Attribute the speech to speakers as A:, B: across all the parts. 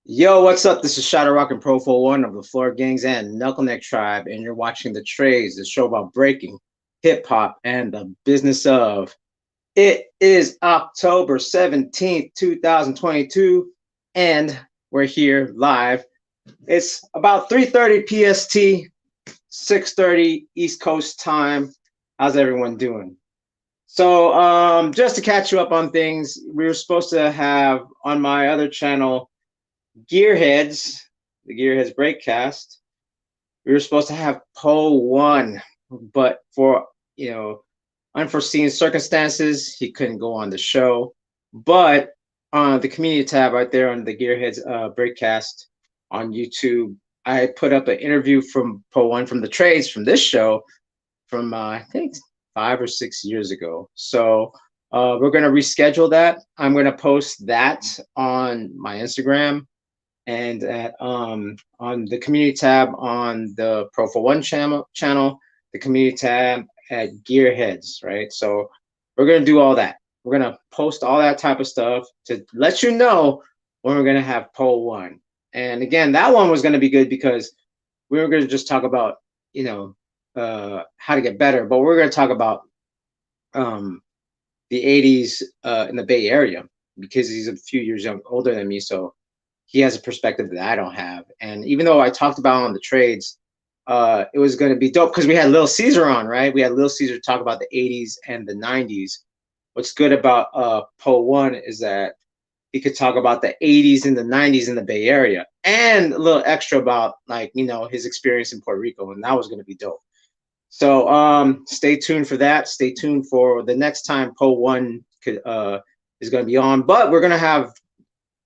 A: Yo, what's up? This is Shadow Rock and Pro 41 of the Floor Gangs and Knuckleneck Tribe, and you're watching The Trades, the show about breaking, hip hop, and the business of. It is October 17th, 2022, and we're here live. It's about 3:30 PST, 6:30 East Coast time. How's everyone doing? So, just to catch you up on things, we were supposed to have on my other channel Gearheads, the Gearheads Breakcast. We were supposed to have Poe one, but for unforeseen circumstances, he couldn't go on the show. But on the community tab right there on the Gearheads Breakcast on YouTube, I put up an interview from Poe one from the trades from this show from I think 5 or 6 years ago. So we're gonna reschedule that. I'm gonna post that on my Instagram and at on the community tab on the Pro for One channel, the community tab at Gearheads, right? So we're gonna do all that. We're gonna post all that type of stuff to let you know when we're gonna have poll one. And again, that one was gonna be good because we were gonna just talk about how to get better, but we're gonna talk about the 80s in the Bay Area because he's a few years older than me, so he has a perspective that I don't have. And even though I talked about on the trades, it was going to be dope because we had Lil Caesar on, right? We had Lil Caesar talk about the 80s and the 90s. What's good about Poe One is that he could talk about the 80s and the 90s in the Bay Area and a little extra about his experience in Puerto Rico, and that was going to be dope. So stay tuned for that. Stay tuned for the next time Poe One is going to be on. But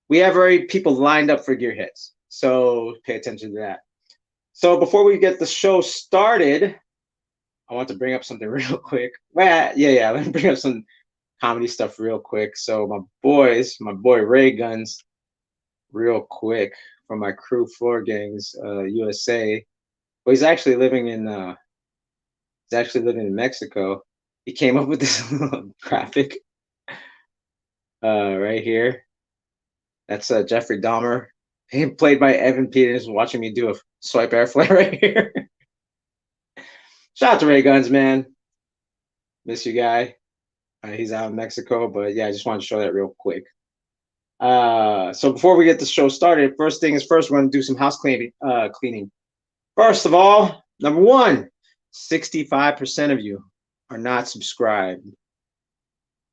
A: we have already people lined up for Gearheads, so pay attention to that. So before we get the show started, I want to bring up something real quick. Well, yeah, let me bring up some comedy stuff real quick. So my boy Ray Guns, real quick from my crew Floor Gangs, USA. But he's actually living in Mexico. He came up with this little graphic right here. That's Jeffrey Dahmer, played by Evan Peters, watching me do a swipe airflow right here. Shout out to Ray Guns, man. Miss you, guy. He's out in Mexico, but yeah, I just wanted to show that real quick. So before we get the show started, first thing is first, we're going to do some house cleaning. First of all, number one, 65% of you are not subscribed.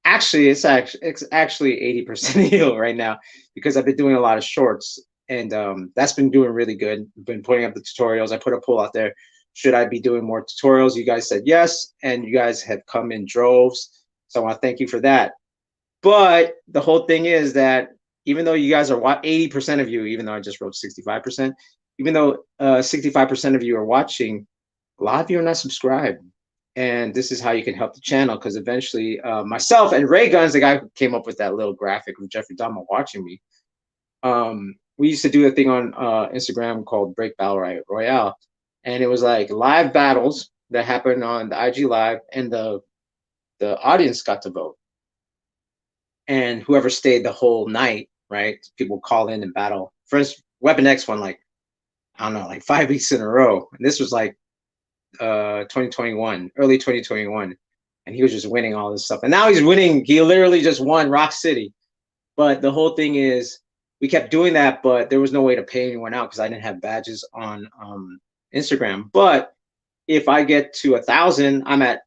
A: Actually, it's actually 80% of you right now because I've been doing a lot of shorts, and that's been doing really good. I've been putting up the tutorials. I put a poll out there. Should I be doing more tutorials? You guys said yes, and you guys have come in droves. So I want to thank you for that. But the whole thing is that even though you guys are 80% of you, even though I just wrote 65%, even though 65% of you are watching, a lot of you are not subscribed. And this is how you can help the channel, because eventually myself and Ray Guns, the guy who came up with that little graphic with Jeffrey Dahmer watching me, we used to do a thing on Instagram called Break Battle Royale. And it was like live battles that happened on the IG Live, and the audience got to vote. And whoever stayed the whole night, right? People call in and battle. For instance, Weapon X won like 5 weeks in a row. And this was like 2021, early 2021, and he was just winning all this stuff. And now he's winning. He literally just won Rock City. But the whole thing is, we kept doing that, but there was no way to pay anyone out because I didn't have badges on Instagram. But if I get to 1,000, I'm at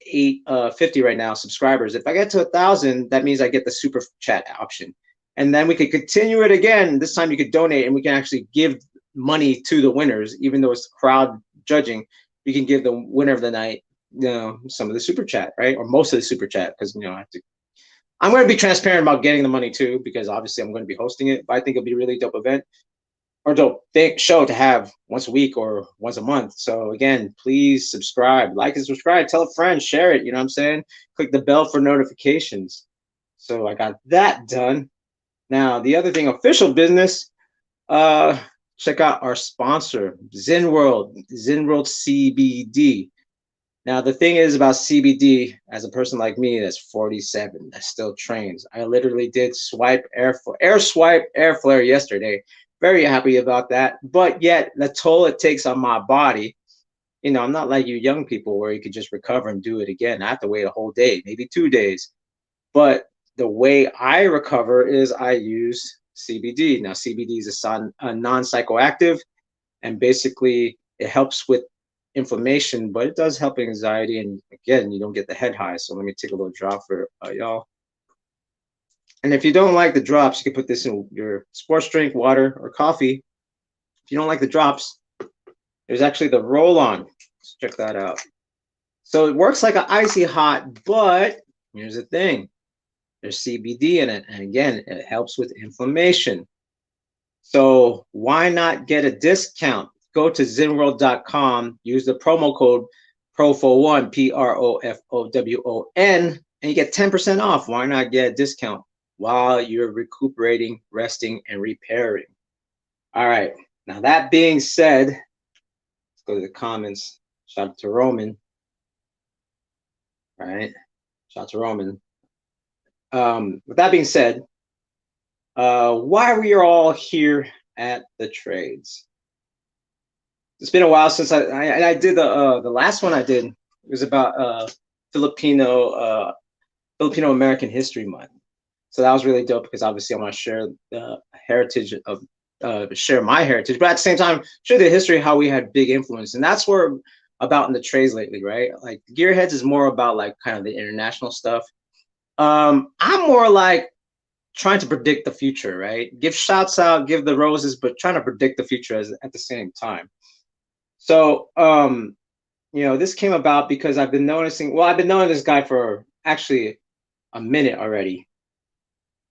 A: 850 right now subscribers. If I get to 1,000, that means I get the super chat option, and then we could continue it again. This time you could donate, and we can actually give money to the winners, even though it's crowd judging. You can give the winner of the night, some of the super chat, right? Or most of the super chat, because I'm going to be transparent about getting the money too, because obviously I'm going to be hosting it. But I think it'll be a really dope event or dope show to have once a week or once a month. So again, please subscribe, like and subscribe, tell a friend, share it. You know what I'm saying? Click the bell for notifications. So I got that done. Now the other thing, official business. Check out our sponsor, Zen World CBD. Now, the thing is about CBD, as a person like me that's 47, that still trains, I literally did air swipe, air flare yesterday. Very happy about that. But yet, the toll it takes on my body, I'm not like you young people where you could just recover and do it again. I have to wait a whole day, maybe 2 days. But the way I recover is I use CBD. Now, CBD is a non psychoactive, and basically it helps with inflammation, but it does help anxiety. And again, you don't get the head high. So let me take a little drop for y'all. And if you don't like the drops, you can put this in your sports drink, water, or coffee. If you don't like the drops, there's actually the roll on. Let's check that out. So it works like an icy hot, but here's the thing. There's CBD in it. And again, it helps with inflammation. So why not get a discount? Go to zenworld.com, use the promo code PROFO1, PROFOWON, and you get 10% off. Why not get a discount while you're recuperating, resting, and repairing? All right. Now, that being said, let's go to the comments. Shout out to Roman. All right. Shout out to Roman. With that being said, why are we all here at the trades? It's been a while since I did the last one I did. It was about Filipino American History Month. So that was really dope because obviously I want to share the heritage of share my heritage, but at the same time share the history of how we had big influence, and that's where about in the trades lately, right? Like Gearheads is more about like kind of the international stuff. I'm more like trying to predict the future, right? Give shouts out, give the roses, but trying to predict the future at the same time. So, this came about because I've been knowing this guy for actually a minute already.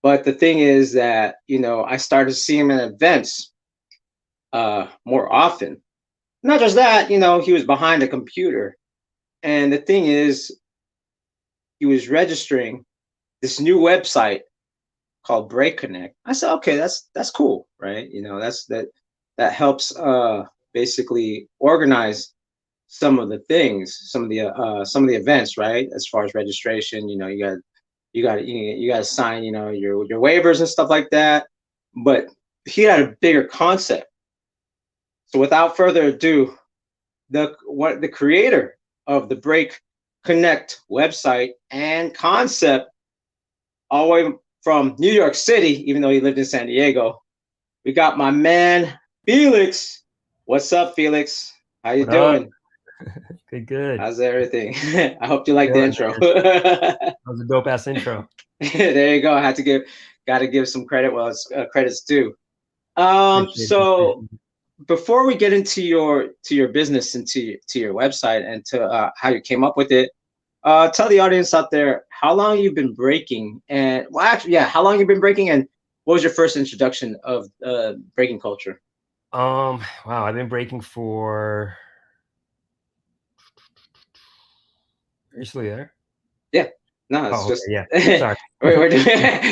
A: But the thing is that, I started to see him in events more often. Not just that, he was behind a computer. And the thing is, he was registering this new website called Breakin. I said, okay, that's cool, right? That helps basically organize some of the things, some of the events, right? As far as registration, you got to sign, your waivers and stuff like that. But he had a bigger concept. So without further ado, the creator of the Konnect website and concept, all the way from New York City, even though he lived in San Diego, we got my man Felix. What's up, Felix? How you doing?
B: Good.
A: How's everything? I hope you like the intro.
B: That was a dope ass intro.
A: There you go. I had to gotta give some credit while it's credit's due. So before we get into your business and to your website and to how you came up with it, tell the audience out there how long you've been breaking, and how long you've been breaking, and what was your first introduction of breaking culture?
B: Wow, I've been breaking for. Are you still there?
A: Yeah. No, it's just
B: okay, yeah. Sorry.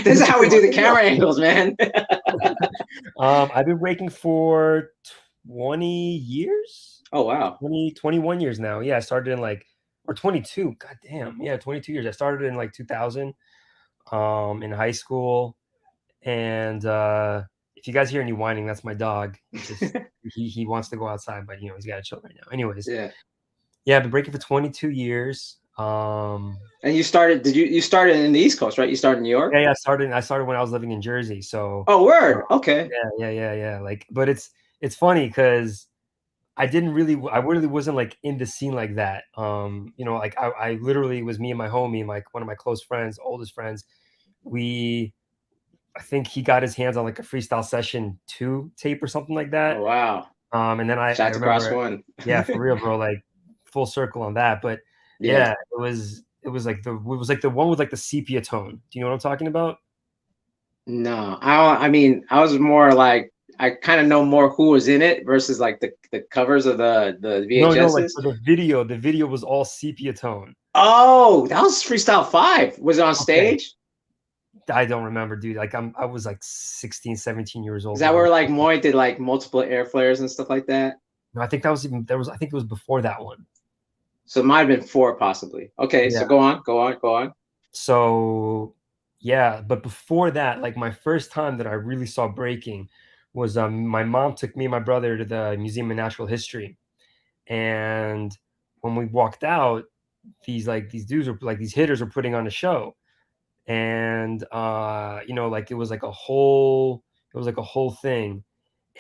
A: This is how we do the camera angles, man.
B: I've been breaking for 20 years.
A: Oh wow.
B: 21 years now. Yeah, I started in or 22. God damn. Yeah, 22 years. I started in 2000 in high school. And if you guys hear any whining, that's my dog. He wants to go outside, but he's got to chill right now. Anyways, yeah, I've been breaking for 22 years.
A: And you started? You started in the East Coast, right? You started in New York.
B: Yeah, I started when I was living in Jersey. So.
A: Oh, word. Okay.
B: Yeah. But it's funny because I really wasn't in the scene like that. I literally was me and my homie, one of my close friends, oldest friends. I think he got his hands on a Freestyle Session 2 tape or something like that.
A: Oh, wow.
B: And then I remember,
A: Cross One.
B: Yeah, for real, bro. Full circle on that. But yeah, it was the one with the sepia tone. Do you know what I'm talking about?
A: No, I mean, I was more I kind of know more who was in it versus the covers of the VHSs.
B: No, for the video was all sepia tone.
A: Oh, that was Freestyle 5. Was it on stage?
B: I don't remember, dude. I was 16, 17 years old.
A: Is that where Moy did multiple air flares and stuff like that?
B: No, I think I think it was before that one.
A: So it might have been 4 possibly. Okay, so
B: Yeah.
A: go on, go on, go on.
B: So yeah, but before that, like my first time that I really saw breaking was my mom took me and my brother to the Museum of Natural History. And when we walked out, these dudes were like these hitters were putting on a show. And you know, like it was like a whole thing.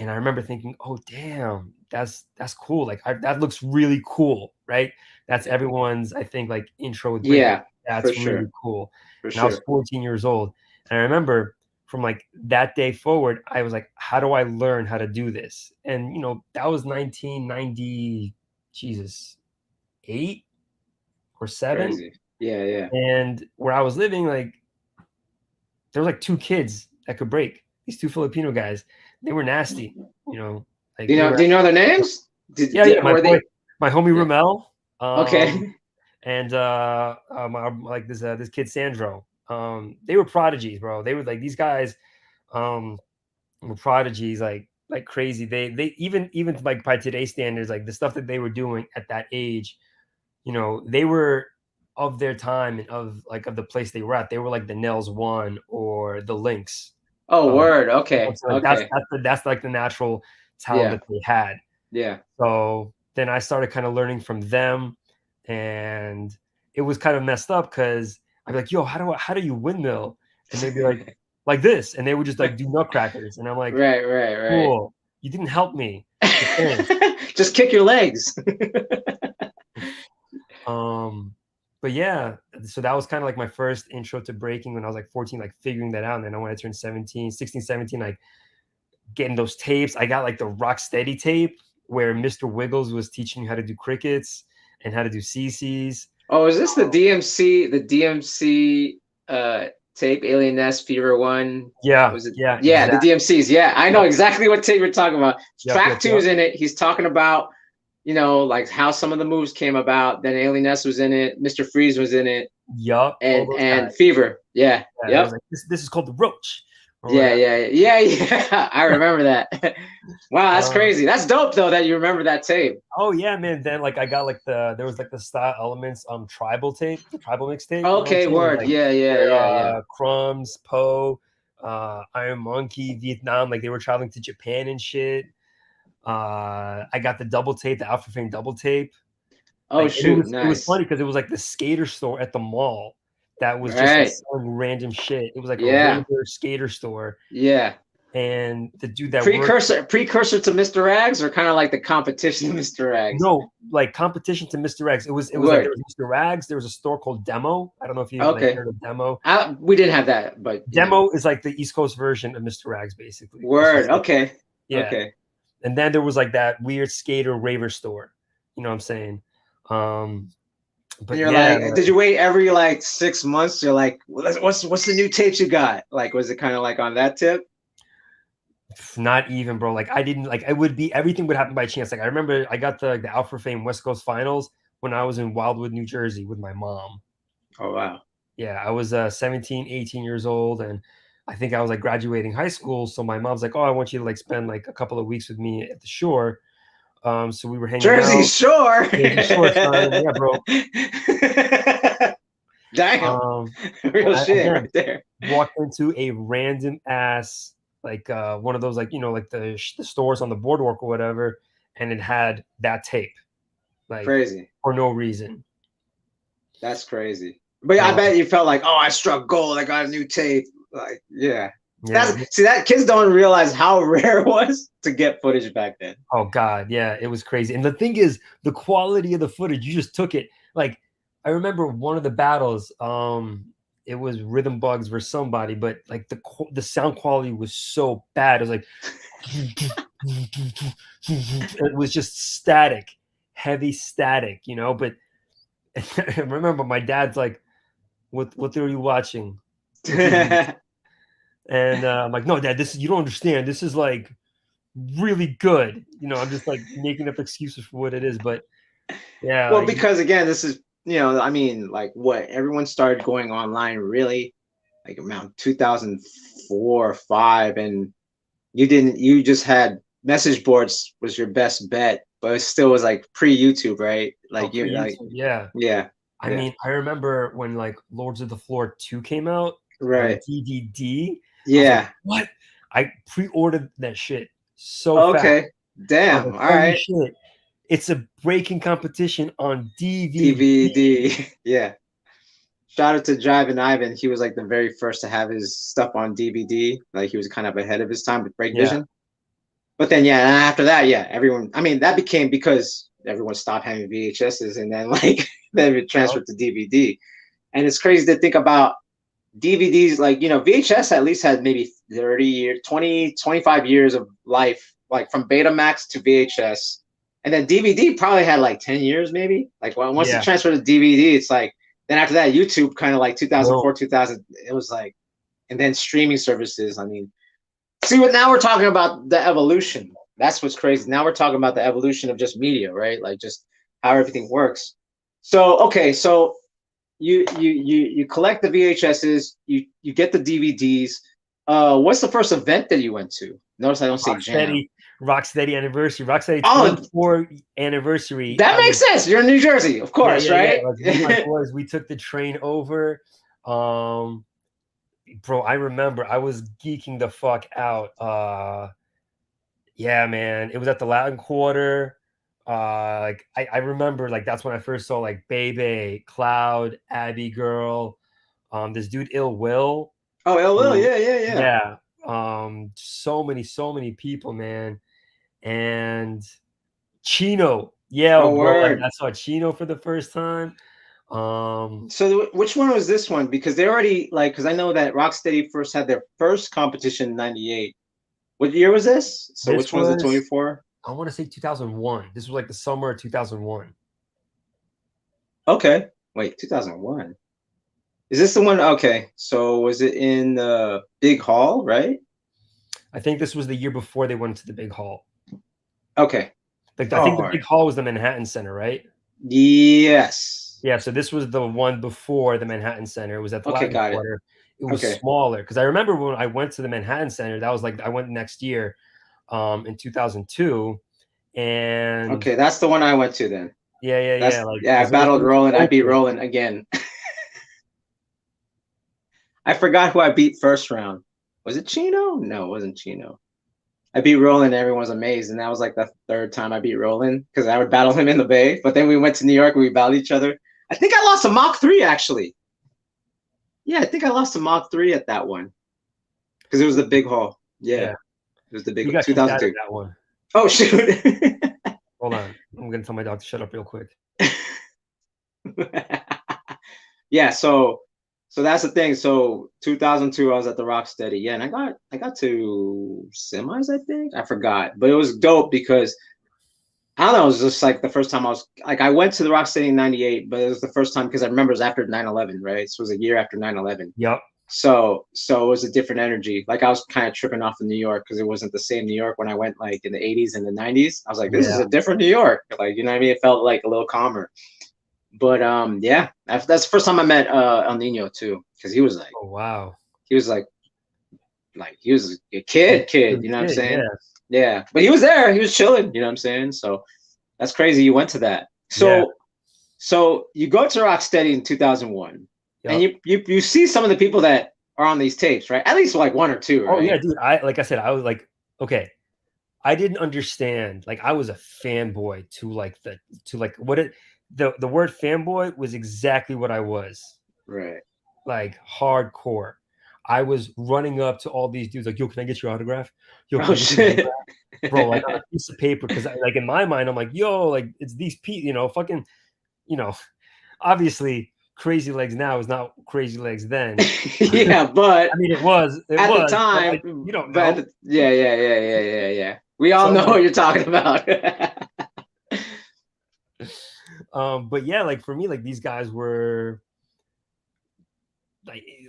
B: And I remember thinking, "Oh, damn, that's cool. Like that looks really cool, right?" That's everyone's, I think, like intro with breaking.
A: Yeah, for
B: That's really
A: sure,
B: cool.
A: for
B: And I was
A: sure.
B: 14 years old, and I remember from like that day forward, I was like, "How do I learn how to do this?" And you know, that was 1990, Jesus, 8 or 7,
A: Crazy. Yeah, yeah.
B: and where I was living, like there was like two kids that could break. These two Filipino guys, they were nasty. You know, like they were.
A: Do you know their names?
B: Yeah, yeah. My
A: Were
B: boy,
A: they?
B: my homie
A: Yeah.
B: Ramel,
A: Okay.
B: and like this kid Sandro. They were prodigies, bro. They were like these guys, um, were prodigies, like crazy. They even like by today's standards, like the stuff that they were doing at that age, you know, they were of their time and of the place they were at. They were like the Nels One or the Lynx.
A: Oh,
B: Of,
A: word.
B: you know,
A: Okay.
B: so like
A: Okay.
B: that's like the natural talent
A: Yeah.
B: that they had.
A: Yeah.
B: So then I started kind of learning from them, and it was kind of messed up because I'd be like, "Yo, how do you windmill?" And they'd be like this, and they would just like do nutcrackers, and I'm like,
A: Right, right, right.
B: "Cool, you didn't help me, but thanks."
A: Just kick your legs.
B: Um, but yeah, so that was kind of like my first intro to breaking when I was like 14, like figuring that out. And then when I turned 17, 16, 17, like getting those tapes. I got like the Rock Steady tape where Mr. Wiggles was teaching you how to do crickets and how to do CCs.
A: Oh, is this the DMC, the DMC uh tape, Alien Nest Fever One?
B: Yeah,
A: Was it?
B: yeah,
A: Yeah, the
B: exactly.
A: DMCs. Yeah, I know
B: Yep,
A: exactly what tape you're talking about.
B: yep,
A: Track
B: yep,
A: two
B: yep.
A: is in it. He's talking about, like how some of the moves came about. Then Alien Nest was in it. Mr. Freeze was in it,
B: Yup, all those
A: and
B: guys.
A: Fever. Yeah.
B: Yeah, it was
A: Yep.
B: like this is called the Roach or
A: Yeah,
B: whatever.
A: yeah, yeah, yeah. I remember that. Wow, that's
B: Um,
A: crazy. That's dope though that you remember that tape.
B: oh yeah, man. Then like I got like there was like the style elements tribal tape, the tribal mixtape. You know what I'm
A: Okay,
B: saying?
A: word.
B: Like
A: Yeah, yeah,
B: where
A: yeah, yeah.
B: Crumbs, Poe, Iron Monkey, Vietnam, like they were traveling to Japan and shit. I got the double tape, the Alpha Fame double tape.
A: Oh
B: Like, and it
A: shoot,
B: was
A: nice.
B: funny because it was like the skater store at the mall that was just like
A: Right.
B: selling random shit. It was like a
A: Yeah.
B: regular skater store,
A: Yeah.
B: and the dude that worked
A: Precursor to Mr. Rags, or kind of like the competition to Mr. Rags.
B: no, like competition to Mr. X. It was like there
A: Word.
B: was Mr. Rags. There was a store called Demo. I don't know if you like
A: Okay.
B: heard of Demo.
A: We didn't have that, but
B: Demo is like the East Coast version of Mr. Rags, basically. It's
A: word.
B: just like,
A: Okay.
B: yeah.
A: Okay.
B: And then there was like that weird skater raver store. You know what I'm saying? Um,
A: And
B: but
A: you're
B: yeah,
A: like, did you wait every like 6 months? You're like, what's the new tapes you got? Like, was it kind of like on that tip?
B: not even, bro. Like I didn't like. It would be everything would happen by chance. Like I remember I got the Alpha Fame West Coast Finals when I was in Wildwood, New Jersey, with my mom.
A: Oh wow.
B: Yeah, I was 17, 18 years old, and I think I was like graduating high school. So my mom's like, "Oh, I want you to like spend like a couple of weeks with me at the shore." So we were hanging
A: Jersey
B: out.
A: Shore.
B: Jersey Shore, son. Yeah, bro.
A: Damn.
B: Um,
A: Real
B: I,
A: shit
B: again,
A: right there.
B: walked into a random ass like one of those like like the stores on the boardwalk or whatever, and it had that tape like
A: Crazy.
B: for no reason.
A: That's crazy. But yeah, I
B: Um,
A: bet you felt like, oh, I struck gold. I got a new tape. Like, yeah.
B: yeah.
A: That kids don't realize how rare it was to get footage back then.
B: Oh God, yeah, it was crazy. And the thing is, the quality of the footage, you just took it. Like I remember one of the battles. It was Rhythm Bugs versus somebody, but like the sound quality was so bad. It was like it was just static, heavy static, But I remember my dad's like, "What are you watching? Look at these." And I'm like, "No, Dad, you don't understand. This is like really good." I'm just like making up excuses for what it is, but yeah,
A: Well, because again, this is, I mean, like what everyone started going online really like around 2004 or 5, and you just had message boards was your best bet. but it still was like pre-YouTube, right?
B: Oh,
A: Like
B: pre
A: you like
B: YouTube, yeah.
A: yeah,
B: I
A: yeah,
B: mean, I remember when like Lords of the Floor 2 came out on
A: right,
B: DVD. I was like,
A: yeah.
B: what? I pre-ordered that shit so fast.
A: Okay,
B: I was
A: damn.
B: like,
A: All
B: holy
A: right,
B: shit. It's a breaking competition on DVD.
A: DVD. Yeah. Shout out to Driving Ivan. He was like the very first to have his stuff on DVD. Like he was kind of ahead of his time with Break
B: Yeah.
A: Vision. But then yeah, and after that, yeah, everyone. I mean, that became because everyone stopped having VHSs, and then like then it
B: Yep.
A: transferred to DVD. And it's crazy to think about DVDs. Like VHS at least had maybe 30 years, 20, 25 years of life, like from Betamax to VHS. And then DVD probably had like 10 years, maybe. Like once it
B: Yeah.
A: transferred to DVD, it's like then after that, YouTube kind of like
B: Bro.
A: 2004, 2000, it was like, and then streaming services. I mean, see what now we're talking about the evolution. That's what's crazy. Now we're talking about the evolution of just media, right? Like just how everything works. So okay, so you collect the VHSs, you get the DVDs. What's the first event that you went to? Notice I don't say jam.
B: Rocksteady anniversary. Rocksteady
A: Oh,
B: 24 anniversary.
A: that makes sense. You're in New Jersey, of
B: Yeah,
A: course,
B: yeah, yeah.
A: right?
B: Like me and my boys, we took the train over. Um, bro, I remember I was geeking the fuck out. Yeah, man. It was at the Latin Quarter. Like I remember like that's when I first saw like Bebe, Cloud, Abby Girl, this dude Ill Will.
A: Oh, LL,
B: Who,
A: yeah, yeah, yeah.
B: yeah. So many people, man. And Chino. Yeah,
A: Oh,
B: bro. Like
A: word.
B: I saw Chino for the first time. Um,
A: So which one was this one? Because they already like, because I know that Rocksteady first had their first competition in '98. What year was this? So
B: this
A: which one's the
B: was
A: 24?
B: I want to say 2001. This was like the summer of 2001.
A: Okay, wait, 2001. Is this the one? Okay, so was it in the big hall, right?
B: I think this was the year before they went to the big hall.
A: Okay.
B: Like
A: Oh,
B: I think
A: all
B: the big
A: right.
B: hall was the Manhattan Center, right?
A: Yes.
B: Yeah, so this was the one before the Manhattan Center. It was at the
A: Okay,
B: Latin
A: got it.
B: Quarter. It was
A: Okay.
B: smaller because I remember when I went to the Manhattan Center, that was like I went next year, in 2002, and
A: Okay, that's the one I went to then.
B: yeah, yeah, yeah,
A: That's
B: like
A: yeah, I
B: because it
A: battled
B: was
A: Roland. I beat
B: open.
A: Roland again. I forgot who I beat first round. Was it Chino? No, it wasn't Chino. I beat Roland, everyone was amazed, and that was like the third time I beat Roland because I would battle him in the Bay. But then we went to New York and we battled each other. I think I lost a Mach 3 actually. Yeah, I think I lost a Mach 3 at that one because it was the big hall. Yeah,
B: Yeah,
A: it was the big
B: he got kicked out of
A: 2002.
B: that one.
A: Oh shoot.
B: Hold on, I'm gonna tell my dog to shut up real quick.
A: Yeah, so that's the thing. So 2002, I was at the Rocksteady. Yeah, and I got to semis, I think. I forgot, but it was dope because I don't know. It was just like the first time I was like I went to the Rocksteady in '98, but it was the first time because I remember it was after 9/11, right? So it was a year after 9/11.
B: Yep.
A: So it was a different energy. Like I was kind of tripping off in New York because it wasn't the same New York when I went like in the '80s and the '90s. I was like, this is
B: Yeah.
A: a different New York. Like you know what I mean? It felt like a little calmer. But yeah, that's the first time I met El Nino too, because
B: Oh wow.
A: he was like he was a
B: He was
A: kid,
B: a
A: you know what I'm
B: kid.
A: saying?
B: Yeah.
A: Yeah, but he was there, he was chilling, you know what I'm saying? So that's crazy. You went to that.
B: Yeah.
A: So you go to Rocksteady in 2001, and
B: Yep.
A: you see some of the people that are on these tapes, right? At least like one or two,
B: Oh yeah,
A: right?
B: dude. I like I said, I was like, okay. I didn't understand. Like I was a fanboy to like what it the word fanboy was exactly what I was.
A: Right.
B: Like hardcore. I was running up to all these dudes like, yo, can I get your autograph? Yo,
A: Oh
B: can I get your
A: shit.
B: autograph? Bro, like on a piece of paper, because like in my mind, I'm like, yo, like it's these people, fucking, you know, obviously Crazy Legs now is not Crazy Legs then.
A: Yeah,
B: I mean, it
A: at the
B: was, but like
A: time,
B: you don't
A: but
B: know.
A: yeah. We all
B: So I'm
A: know
B: like,
A: what you're talking about.
B: but yeah, like for me, like these guys were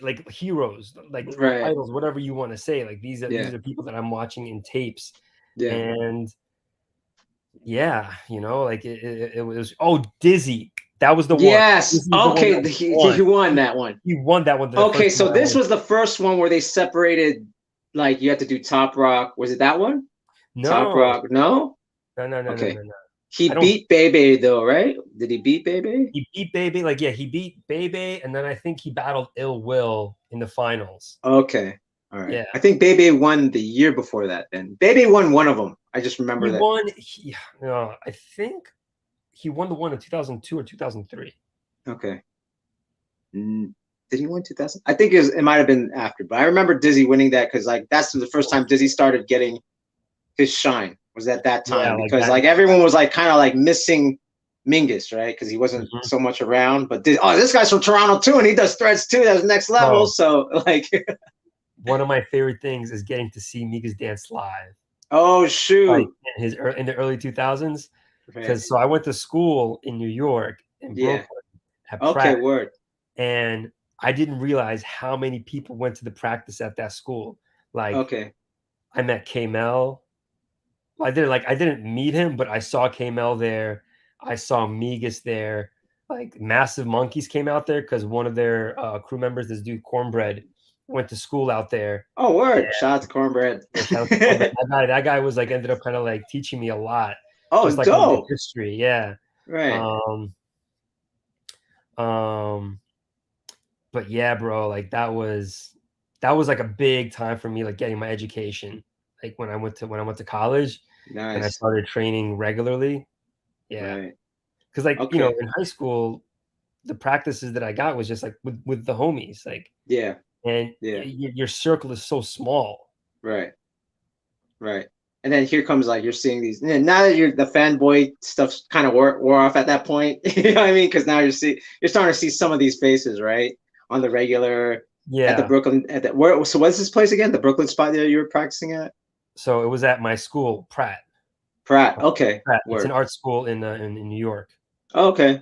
B: like heroes, like
A: Right.
B: idols, whatever you want to say. Like these
A: Yeah.
B: are people that I'm watching in tapes,
A: Yeah.
B: and yeah, like it was. Oh, Dizzy, that was the one.
A: Yes.
B: This is the one
A: Okay.
B: that
A: He
B: won.
A: won that one.
B: He won that one the
A: Okay.
B: first
A: So
B: time
A: this
B: around.
A: was the first one where they separated, like you had to do top rock. Was it that one? Top
B: No,
A: rock. No.
B: no, no, no, no,
A: Okay.
B: no, no.
A: He
B: I don't.
A: beat Bebe though, right? Did he beat Bebe?
B: He beat Bebe. Like, yeah, he beat Bebe, and then I think he battled Ill Will in the finals.
A: Okay. All right.
B: Yeah,
A: I think Bebe won the year before that then. Bebe won one of them. I just remember
B: he
A: that.
B: won. I think he won the one in 2002 or 2003.
A: Okay. Did he win 2000? I think it might have been after, but I remember Dizzy winning that because like that's the first time Dizzy started getting his shine was at that
B: Yeah,
A: time
B: like
A: because
B: that.
A: like everyone was like kind of like missing Mingus, right? Because he wasn't
B: Mhm.
A: so much around. But this guy's from Toronto too, and he does threads too. That's next level.
B: Bro,
A: So like,
B: one of my favorite things is getting to see Mika's dance live,
A: oh
B: like
A: shoot,
B: in the early 2000s.
A: right?
B: Because so I went to school in New York, in
A: Yeah.
B: Brooklyn, at
A: Okay.
B: Pratt,
A: Word.
B: and I didn't realize how many people went to the practice at that school. Like,
A: Okay.
B: I met K-Mel. I didn't meet him, but I saw K-Mel there. I saw Migas there. Like, Massive Monkeys came out there because one of their crew members, this dude Cornbread, went to school out there.
A: Oh,
B: And
A: word. Shout out to Cornbread.
B: yeah, shout out to Cornbread. That guy was like ended up kind of like teaching me a lot,
A: Oh,
B: just like on the
A: dope.
B: history. Yeah.
A: Right.
B: Um, um, but yeah, bro, like that was like a big time for me, like getting my education. Like when I went to college and I
A: Nice.
B: started training regularly. Yeah.
A: Right.
B: Because like,
A: Okay.
B: in high school, the practices that I got was just like with the homies, like,
A: Yeah.
B: and
A: Yeah.
B: your circle is so small.
A: Right. Right. And then here comes like you're seeing these. And now that you're the fanboy stuff kind of wore off at that point. You know what I mean? Because now you're starting to see some of these faces, right? On the regular at the
B: Yeah.
A: Brooklyn at the where. So what's this place again? The Brooklyn spot that you were practicing at?
B: So it was at my school, Pratt.
A: Pratt. Okay.
B: Pratt. It's an
A: Word.
B: art school in New York.
A: Okay.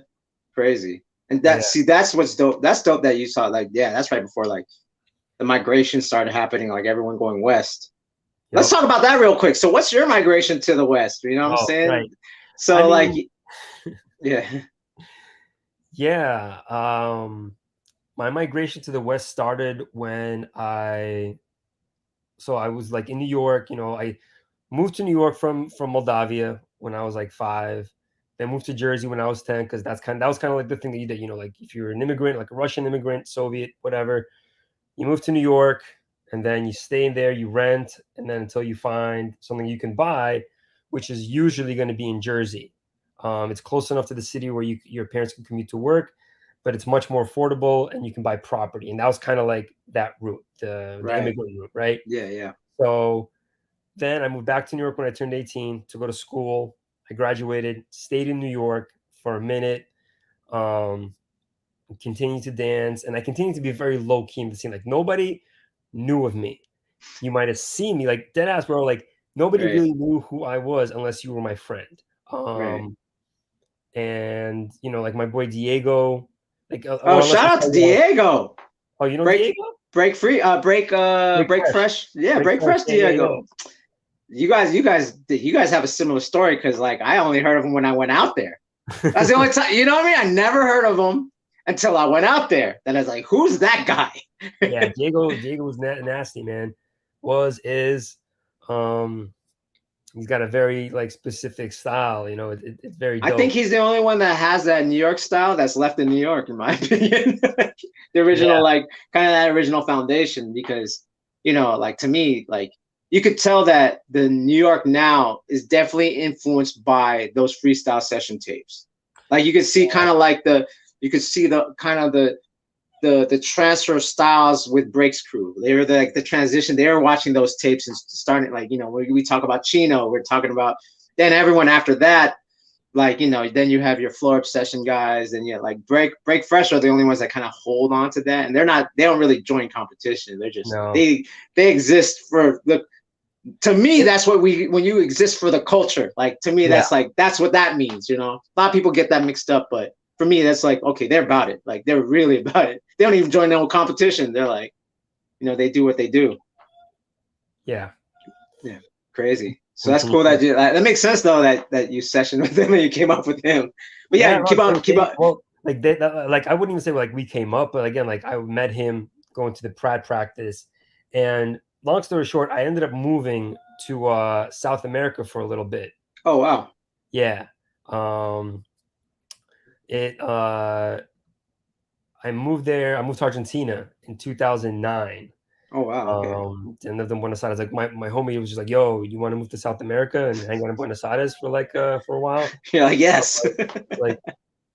A: Crazy. And
B: Yeah.
A: that's what's dope. That's dope that you saw. Like, yeah, that's right before like the migration started happening. Like everyone going west. Let's
B: Yep.
A: talk about that real quick. So, what's your migration to the west? You know what I'm
B: Oh,
A: saying?
B: right. I
A: So, like,
B: mean,
A: yeah.
B: yeah. My migration to the West started when I was like in New York. I moved to New York from Moldavia when I was like 5. Then moved to Jersey when I was 10 because that was kind of like the thing that you did. Like if you're an immigrant, like a Russian immigrant, Soviet, whatever, you move to New York and then you stay in there, you rent, and then until you find something you can buy, which is usually going to be in Jersey. It's close enough to the city where your parents can commute to work, but it's much more affordable and you can buy property. And that was kind of like that route, the
A: Right.
B: immigrant route, right?
A: Yeah. Yeah.
B: So then I moved back to New York when I turned 18 to go to school. I graduated, stayed in New York for a minute, um, continued to dance, and I continued to be very low key in the scene. Like nobody knew of me. You might have seen me, like dead ass, bro. Like nobody
A: Right.
B: really knew who I was unless you were my friend.
A: Right.
B: And like my boy Diego, like
A: Oh,
B: well, unless
A: shout
B: I
A: out
B: tell
A: to
B: you one of,
A: Diego.
B: oh, you know
A: Break,
B: Diego, Break
A: break
B: Fresh,
A: fresh. Yeah,
B: Break
A: break
B: Fresh,
A: fresh,
B: yeah, yeah, yeah.
A: Diego. You guys have a similar story because like I only heard of him when I went out there. That's the only time. You know what I mean? I never heard of him until I went out there. Then I was like, who's that guy?
B: Yeah, Diego was nasty, man. Was is, um, he's got a very like specific style. It's very
A: I think
B: dope.
A: he's the only one that has that New York style that's left in New York, in my opinion. The original,
B: Yeah,
A: like, kind of that original foundation, because, like to me, like, you could tell that the New York now is definitely influenced by those freestyle session tapes. Like, you could see kind of like you could see the kind of the transfer of styles with Breaks Crew. They were like the transition. They were watching those tapes and starting like we talk about Chino. We're talking about then everyone after that. Like then you have your floor obsession guys, and like break fresh are the only ones that kind of hold on to that, and they don't really join competition. They're just
B: no,
A: they exist for the. To me, that's what when you exist for the culture. Like to me,
B: yeah,
A: that's what that means. A lot of people get that mixed up, but for me, that's like okay, they're about it. Like they're really about it. They don't even join their own competition. They're like, they do what they do.
B: yeah.
A: Yeah, crazy. So that's cool
B: Continue.
A: that makes sense though that you sessioned with him and you came up with him. But
B: Yeah,
A: yeah,
B: no,
A: keep on.
B: well, like like I wouldn't even say like we came up, but again, like I met him going to the Pratt practice, and long story short, I ended up moving to South America for a little bit.
A: Oh wow.
B: Yeah. Um, it I moved there. I moved to Argentina in 2009.
A: Oh wow. Okay.
B: And lived in Buenos Aires. Like my homie was just like, "Yo, you want to move to South America and hang out in Buenos Aires for like for a while?"
A: You're like
B: I was
A: yes.
B: like,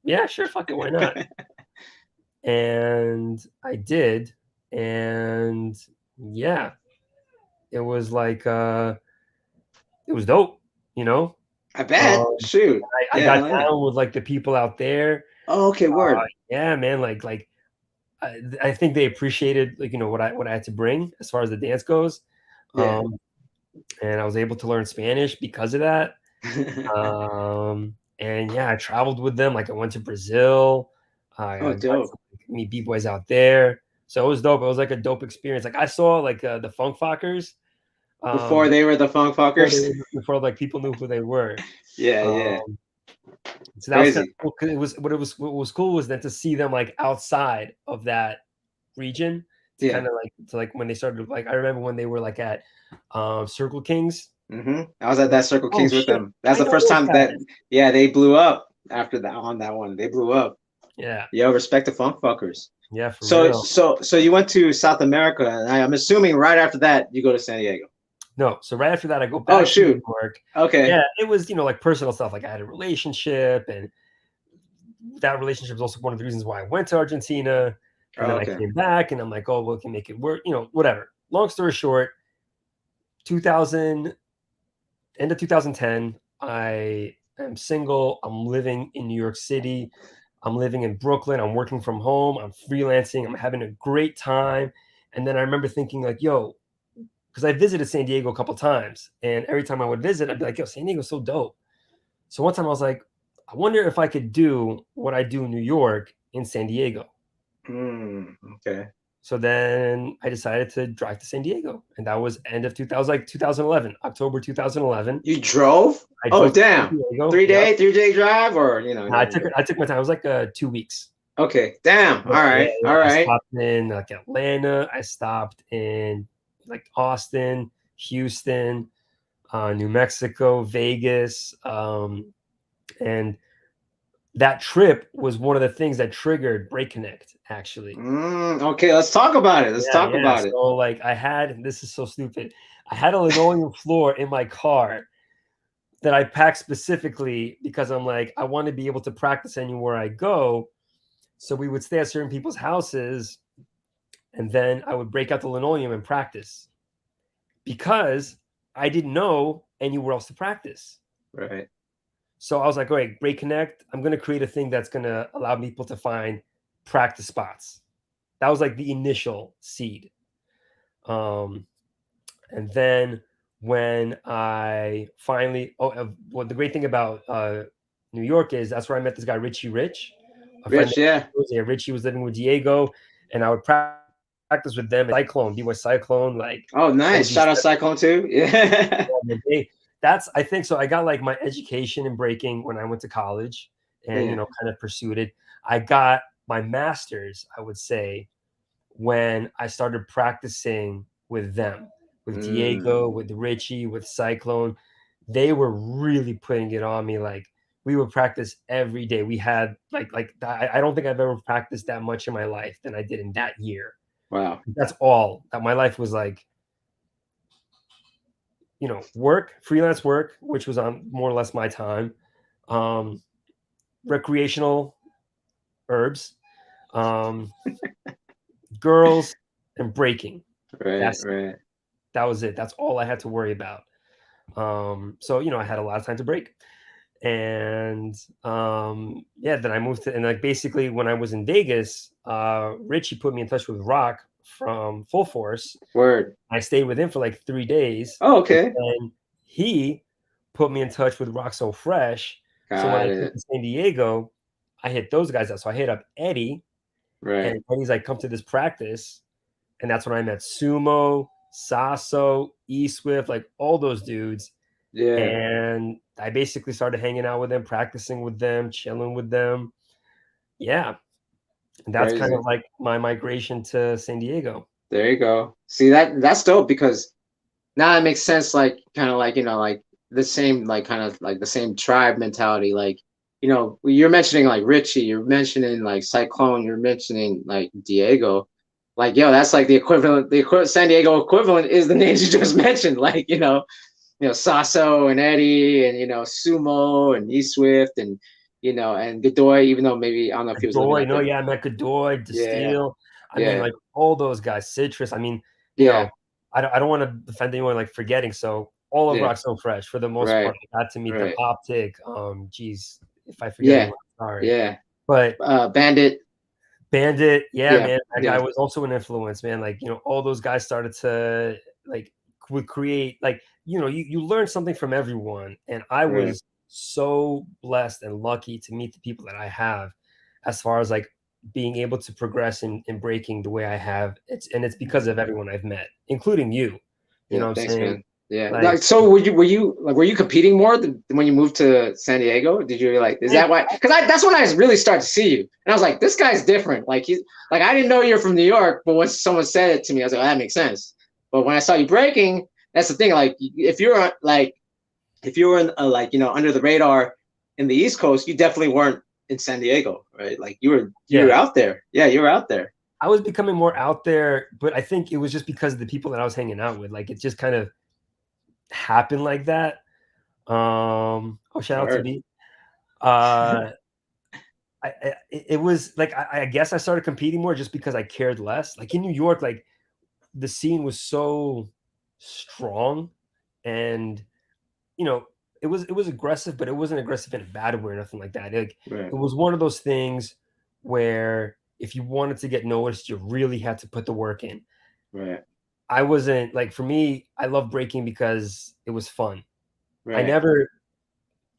B: "Yeah, sure, fuck it, why not?" And I did, and yeah, it was like it was dope, you know.
A: I bet.
B: Um,
A: Shoot.
B: I
A: Yeah.
B: got
A: Hell yeah.
B: down with like the people out there.
A: Oh, okay. Word.
B: Yeah, man, like I think they appreciated like what I had to bring as far as the dance goes.
A: Yeah.
B: Um, and I was able to learn Spanish because of that. And yeah, I traveled with them. Like I went to Brazil. I
A: Oh,
B: got to
A: dope.
B: meet b-boys out there. So it was dope. It was like a dope experience. Like I saw like the Funk Fockers
A: Before they were the Funk Fuckers.
B: before like people knew who they were.
A: Yeah. Yeah.
B: Um, so that was kind
A: Crazy.
B: of cool. 'Cause what was cool was then to see them like outside of that region to
A: Yeah.
B: kind of like to like when they started like I remember when they were like at Circle Kings.
A: I was at that Circle
B: Oh
A: Kings with
B: shit!
A: them. That's
B: I
A: the
B: know
A: first
B: those
A: time that,
B: guys.
A: yeah, they blew up after that on that one. They blew up.
B: Yeah,
A: Yo, respect the Funk Fuckers.
B: yeah, for
A: So,
B: real.
A: so, so you went to South America, and I'm assuming right after that you go to San Diego.
B: No, so right after that, I go
A: Oh,
B: back to New
A: shoot.
B: York.
A: Okay.
B: Yeah, it was like personal stuff. Like I had a relationship, and that relationship was also one of the reasons why I went to Argentina. And
A: Oh,
B: then I
A: okay.
B: came back, and I'm like, oh, well, we can make it work. Whatever. Long story short, 2000 end of 2010, I am single. I'm living in New York City. I'm living in Brooklyn. I'm working from home. I'm freelancing. I'm having a great time. And then I remember thinking, like, yo, because I visited San Diego a couple times, and every time I would visit, I'd be like, "Yo, San Diego's so dope." So one time I was like, "I wonder if I could do what I do in New York in San Diego."
A: Okay.
B: So then I decided to drive to San Diego, and that was end of 2000, like 2011, October 2011.
A: You drove?
B: I
A: Oh,
B: drove to San
A: damn.
B: Diego.
A: Three
B: Yep.
A: day, 3 day drive, or
B: I took my time. It was like 2 weeks.
A: Okay. Damn. All
B: Yeah,
A: right.
B: yeah.
A: All
B: I
A: right.
B: stopped in like Atlanta. I stopped in like Austin, Houston, New Mexico, Vegas, and that trip was one of the things that triggered Break Connect. Actually,
A: Okay. Let's talk about it. Let's
B: yeah,
A: talk
B: yeah.
A: about it.
B: So like, this is so stupid. I had a linoleum floor in my car that I packed specifically because I'm like, I want to be able to practice anywhere I go. So we would stay at certain people's houses, and then I would break out the linoleum and practice because I didn't know anywhere else to practice.
A: Right.
B: So I was like, all right, Break Connect. I'm going to create a thing that's going to allow people to find practice spots. That was like the initial seed. Um, and then when I finally, well, the great thing about New York is that's where I met this guy, Richie Rich, a friend.
A: Rich. Yeah.
B: Yeah, Richie was living with Diego, and I would practice with them. Cyclone, B-Boy Cyclone, like
A: Oh, nice. Shout out
B: OG7.
A: Cyclone too. Yeah.
B: That's I think so. I got like my education in breaking when I went to college, and
A: Yeah.
B: kind of pursued it. I got my master's, I would say, when I started practicing with them, with Diego, with Richie, with Cyclone. They were really putting it on me. Like we would practice every day. We had I don't think I've ever practiced that much in my life than I did in that year.
A: Wow.
B: That's all that my life was like. Work, freelance work, which was on more or less my time, um, recreational herbs, um, girls, and breaking.
A: Right.
B: That's
A: Right.
B: that was it. That's all I had to worry about. So I had a lot of time to break, and yeah, then I moved to and like basically when I was in Vegas, Richie put me in touch with Rock from Full Force.
A: Word.
B: I stayed with him for like 3 days,
A: Oh, okay.
B: and he put me in touch with Rock So Fresh. So when I
A: Got
B: came
A: it.
B: to San Diego, I hit those guys up. So I hit up Eddie,
A: Right.
B: and Eddie's like, "Come to this practice," and that's when I met Sumo, Sasso, E Swift, like all those dudes.
A: Yeah.
B: And I basically started hanging out with them, practicing with them, chilling with them. Yeah, and that's kind of
A: Crazy.
B: like my migration to San Diego.
A: There you go. See that's dope because now it makes sense. Like kind of like like the same like kind of like the same tribe mentality. Like, you're mentioning like Richie, you're mentioning like Cyclone, you're mentioning like Diego. Like, yo, that's like the equivalent. San Diego equivalent is the names you just mentioned. Like, Sasso and Eddie, and Sumo and E Swift, and and Godoy. Even though maybe I don't know if he was living
B: Godoy,
A: out
B: no,
A: there.
B: yeah, I met Godoy,
A: Yeah,
B: Distill. I mean,
A: yeah,
B: like all those guys, Citrus. I mean,
A: yeah,
B: I don't want to defend anyone like forgetting. So all of
A: yeah.
B: Rock So Fresh, for the most
A: Right,
B: part, I got to meet them.
A: right.
B: Optic, geez, if I forget
A: Yeah,
B: anyone, sorry.
A: yeah.
B: But
A: Bandit.
B: Bandit, yeah,
A: Yeah,
B: man, that guy
A: yeah.
B: was also an influence, man. Like, all those guys started to like would create like, you learn something from everyone. And I
A: Right,
B: was so blessed and lucky to meet the people that I have as far as like being able to progress in breaking the way I have. It's because of everyone I've met, including you. You
A: yeah.
B: know what I'm
A: Thanks,
B: saying?
A: man. Yeah.
B: Like,
A: Like, so were you competing more when you moved to San Diego? Did you like, is
B: man,
A: that why? Because that's when I really started to see you, and I was like, this guy's different. Like, he's like, I didn't know you're from New York, but once someone said it to me, I was like, oh, that makes sense. But when I saw you breaking, that's the thing. Like, if you were in, like, under the radar in the East Coast, you definitely weren't in San Diego, right? Like, you were
B: yeah,
A: out there. Yeah, you were out there.
B: I was becoming more out there, but I think it was just because of the people that I was hanging out with. Like, it just kind of happened like that. Oh, shout out to
A: Word.
B: B. Uh, it was like I guess I started competing more just because I cared less. Like in New York, like the scene was so strong, and you know it was aggressive, but it wasn't aggressive in a bad way or nothing like that. Like
A: Right,
B: it was one of those things where if you wanted to get noticed, you really had to put the work in.
A: right,
B: I wasn't like for me. I love breaking because it was fun. I
A: right,
B: never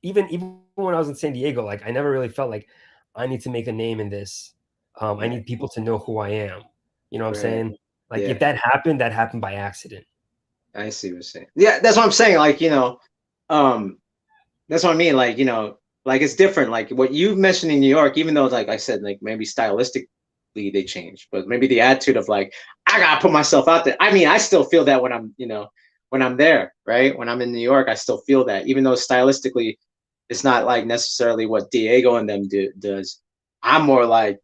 B: even when I was in San Diego, like I never really felt like I need to make a name in this. I
A: right,
B: need people to know who I am. You know what I'm
A: right.
B: saying? Like if
A: Yeah,
B: that happened by accident.
A: I see what you're saying. Yeah, that's what I'm saying. Like, um, that's what I mean. Like, like it's different. Like what you mentioned in New York, even though, like I said, like maybe stylistically they changed, but maybe the attitude of like, I gotta put myself out there. I mean, I still feel that when I'm there, right? When I'm in New York, I still feel that, even though stylistically it's not like necessarily what Diego and them does. I'm more like,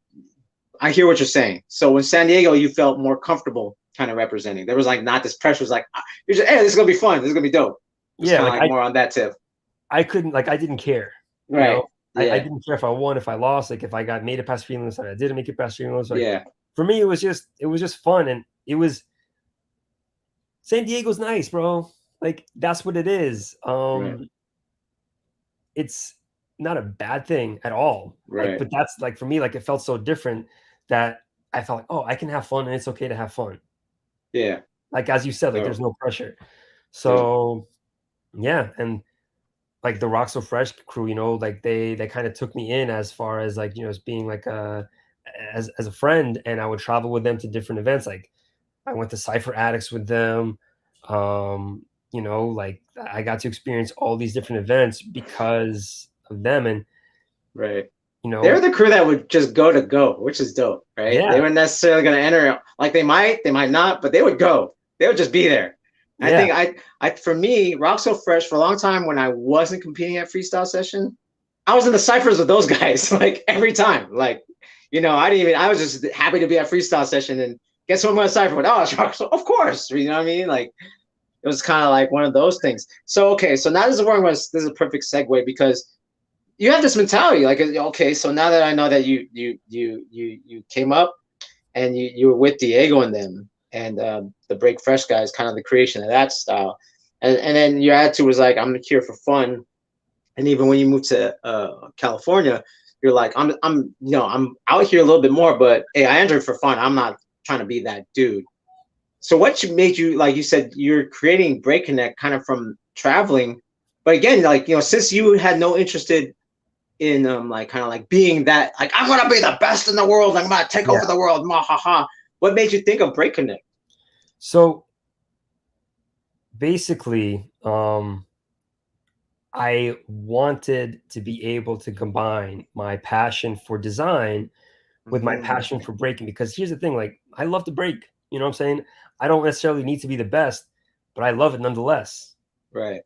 A: I hear what you're saying. So when San Diego, you felt more comfortable kind of representing. There was like not this pressure. It was like, you're just, hey, this is gonna be fun. This is gonna be dope. It was
B: Yeah,
A: kind of
B: like
A: like more on that tip.
B: I couldn't like I didn't care. You
A: Right.
B: know, I
A: Yeah.
B: didn't care if I won, if I lost, like if I got made it past prelims, and I didn't make it past prelims. Like
A: Yeah.
B: for me, it was just fun, and it was San Diego's nice, bro. Like that's what it is.
A: Right.
B: It's not a bad thing at all. Like,
A: Right.
B: but that's like for me, like it felt so different that I felt like, oh, I can have fun and it's okay to have fun.
A: Yeah.
B: Like as you said, like there's
A: Dope.
B: no pressure.
A: Dope.
B: So yeah, and like the Rock So Fresh crew, like they kind of took me in as far as like, as being like as a friend, and I would travel with them to different events. Like I went to Cypher Addicts with them. Like I got to experience all these different events because of them. And,
A: Right.
B: you
A: They're
B: know,
A: the crew that would just go, which is dope, right? They
B: yeah,
A: weren't necessarily going to enter. Like they might not, but they would go. They would just be there. I
B: yeah,
A: think for me, Rock So Fresh for a long time when I wasn't competing at Freestyle Session, I was in the ciphers with those guys like every time. Like, I didn't even. I was just happy to be at Freestyle Session and guess who I'm going to cipher with? Oh, it's Rock So, of course. You know what I mean? Like it was kind of like one of those things. So okay, so now this is a perfect segue because you have this mentality like, okay, so now that I know that you came up and you were with Diego and them and the Break Fresh guys, kind of the creation of that style, and then your attitude was like, I'm here for fun. And even when you moved to California, you're like, I'm out here a little bit more, but hey, I entered for fun. I'm not trying to be that dude. So what made you, like you said, you're creating Break Connect kind of from traveling, but again, like, since you had no interested in like kind of like being that, like, I'm gonna be the best in the world, I'm gonna take over
B: yeah.
A: the world, ma ha ha. What made you think of Break Connect?
B: So basically, I wanted to be able to combine my passion for design with my
A: Mm,
B: passion for breaking. Because here's the thing, like I love to break. You know what I'm saying? I don't necessarily need to be the best, but I love it nonetheless.
A: right.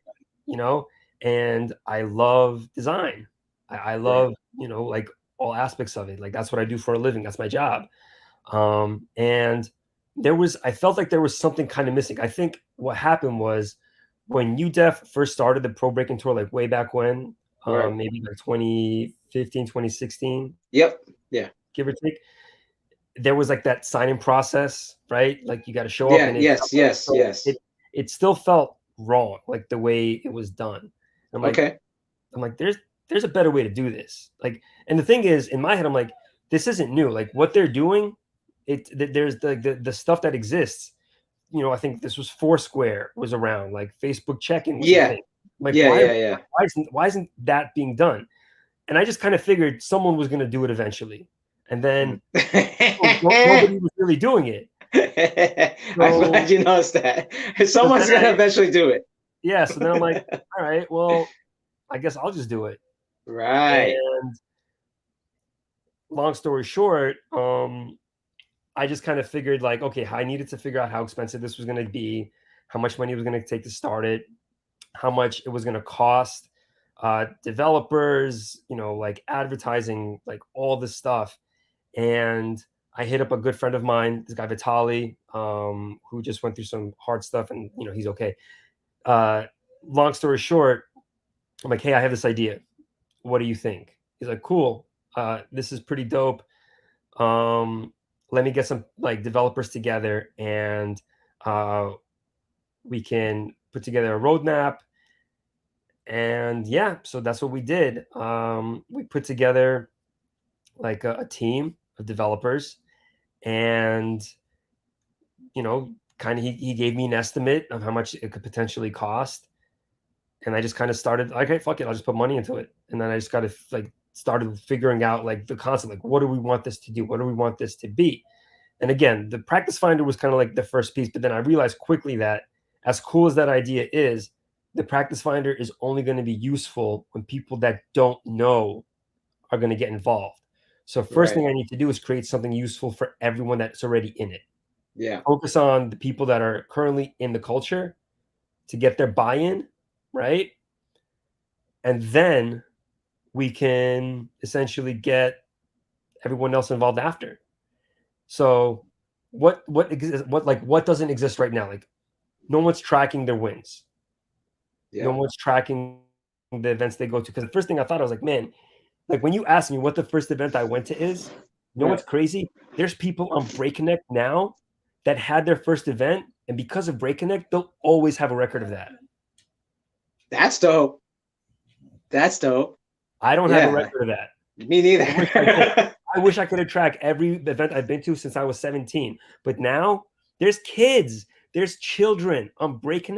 B: you know, and I love design. I
A: Right.
B: love, like all aspects of it. Like that's what I do for a living. That's my job. And I felt like there was something kind of missing. I think what happened was when UDEF first started the Pro Breaking Tour, like way back when,
A: Right.
B: maybe like 2015, 2016,
A: Yep. Yeah.
B: give or take, there was like that signing process, right? Like you got to show up
A: Yeah.
B: and it's
A: Yes. Yes.
B: so
A: Yes.
B: it still felt wrong, like the way it was done. I'm like,
A: Okay.
B: there's a better way to do this. Like, and the thing is, in my head, I'm like, this isn't new. Like what they're doing, there's the stuff that exists. I think this was Foursquare was around, like Facebook check-in was a
A: Yeah.
B: thing. I'm like,
A: Yeah. Yeah. Yeah.
B: why isn't that being done? And I just kind of figured someone was going to do it eventually, and then
A: Mm.
B: nobody was really doing it.
A: I'm glad
B: So,
A: you noticed that.
B: so then
A: Someone's gonna eventually do it.
B: yeah, so then I'm like, all right, well, I guess I'll just do it.
A: Right.
B: And long story short, I just kind of figured like, okay, I needed to figure out how expensive this was going to be, how much money it was going to take to start it, how much it was going to cost, developers, like advertising, like all this stuff. And I hit up a good friend of mine, this guy Vitali, who just went through some hard stuff, and he's okay. Uh, Long story short, I'm like, hey, I have this idea. What do you think? He's like, cool. This is pretty dope. Um, Let me get some like developers together, and uh, we can put together a roadmap. And yeah, so that's what we did. We put together like a team of developers, and kind of he gave me an estimate of how much it could potentially cost, and I just kind of started like, hey, fuck it, I'll just put money into it, and then I just got to like started figuring out like the concept, like what do we want this to do, what do we want this to be. And again, the practice finder was kind of like the first piece, but then I realized quickly that as cool as that idea is, the practice finder is only going to be useful when people that don't know are going to get involved. So first
A: Right.
B: thing I need to do is create something useful for everyone that's already in it.
A: Yeah.
B: Focus on the people that are currently in the culture to get their buy-in, right? And then we can essentially get everyone else involved after. So what doesn't exist right now? Like no one's tracking their wins. No
A: Yeah.
B: one's tracking the events they go to. Because the first thing I thought, I was like, man, like when you ask me what the first event I went to is, what's
A: Right.
B: crazy? There's people on Breakin now that had their first event, and because of Breakin, they'll always have a record of that.
A: That's dope. That's dope.
B: I don't have a
A: Yeah.
B: record of that.
A: Me neither.
B: I wish I could. I wish I could have tracked every event I've been to since I was 17. But now there's kids, there's children on Breakin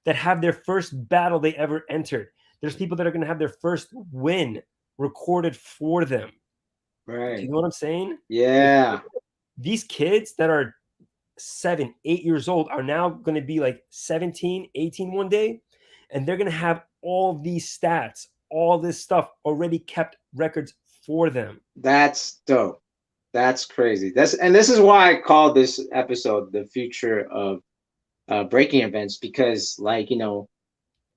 B: that have their first battle they ever entered. There's people that are going to have their first win recorded for them. Do
A: Right.
B: you know what I'm saying? Like,
A: Yeah.
B: these kids that are 7, 8 years old are now going to be like 17, 18 one day, and they're going to have all these stats, all this stuff already kept records for them.
A: That's dope. That's crazy. This is why I called this episode "The Future of Breaking Events," because, like,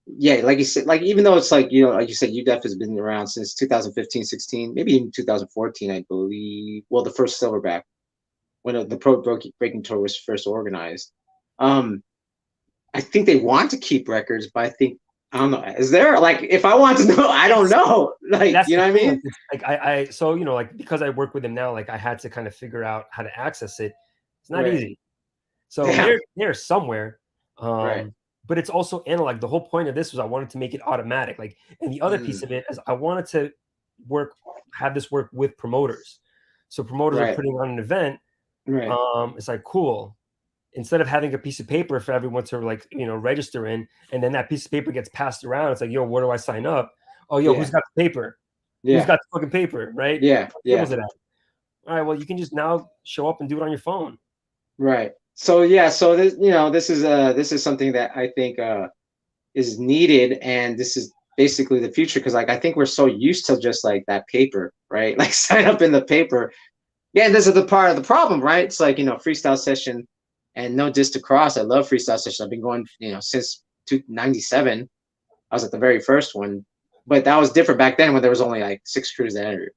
A: yeah, like you said, like even though it's like, like you said, UDEF has been around since 2015, 16, maybe even 2014, I believe. Well, the first Silverback, when the Breaking Tour was first organized. Um, I think they want to keep records, but I don't know. Is there, like, if I want to know, I don't
B: It's
A: know. Like,
B: That's
A: you
B: the
A: know what I
B: thing. Like,
A: mean?
B: I so like because I work with them now, like I had to kind of figure out how to access it. It's not
A: Right.
B: easy. So
A: Damn.
B: they're somewhere.
A: Right.
B: But it's also analog. The whole point of this was I wanted to make it automatic. Like, and the other piece
A: Mm,
B: of it is I wanted to have this work with promoters. So promoters are
A: right.
B: putting on an event.
A: Right.
B: It's like cool. Instead of having a piece of paper for everyone to like, register in, and then that piece of paper gets passed around, it's like, yo, where do I sign up? Oh, yo, who's
A: Yeah.
B: got the paper? Who's
A: Yeah.
B: got the fucking paper, right?
A: Yeah.
B: What
A: Yeah.
B: table's it at? All right, well, you can just now show up and do it on your phone.
A: Right. So yeah. So this is something that I think is needed, and this is basically the future, because like I think we're so used to just like that paper, right? Like sign up in the paper. Yeah, and this is the part of the problem, right? It's like, freestyle session, and no diss to Cross. I love freestyle session. I've been going, since 97. I was at the very first one, but that was different back then when there was only like 6 crews that entered.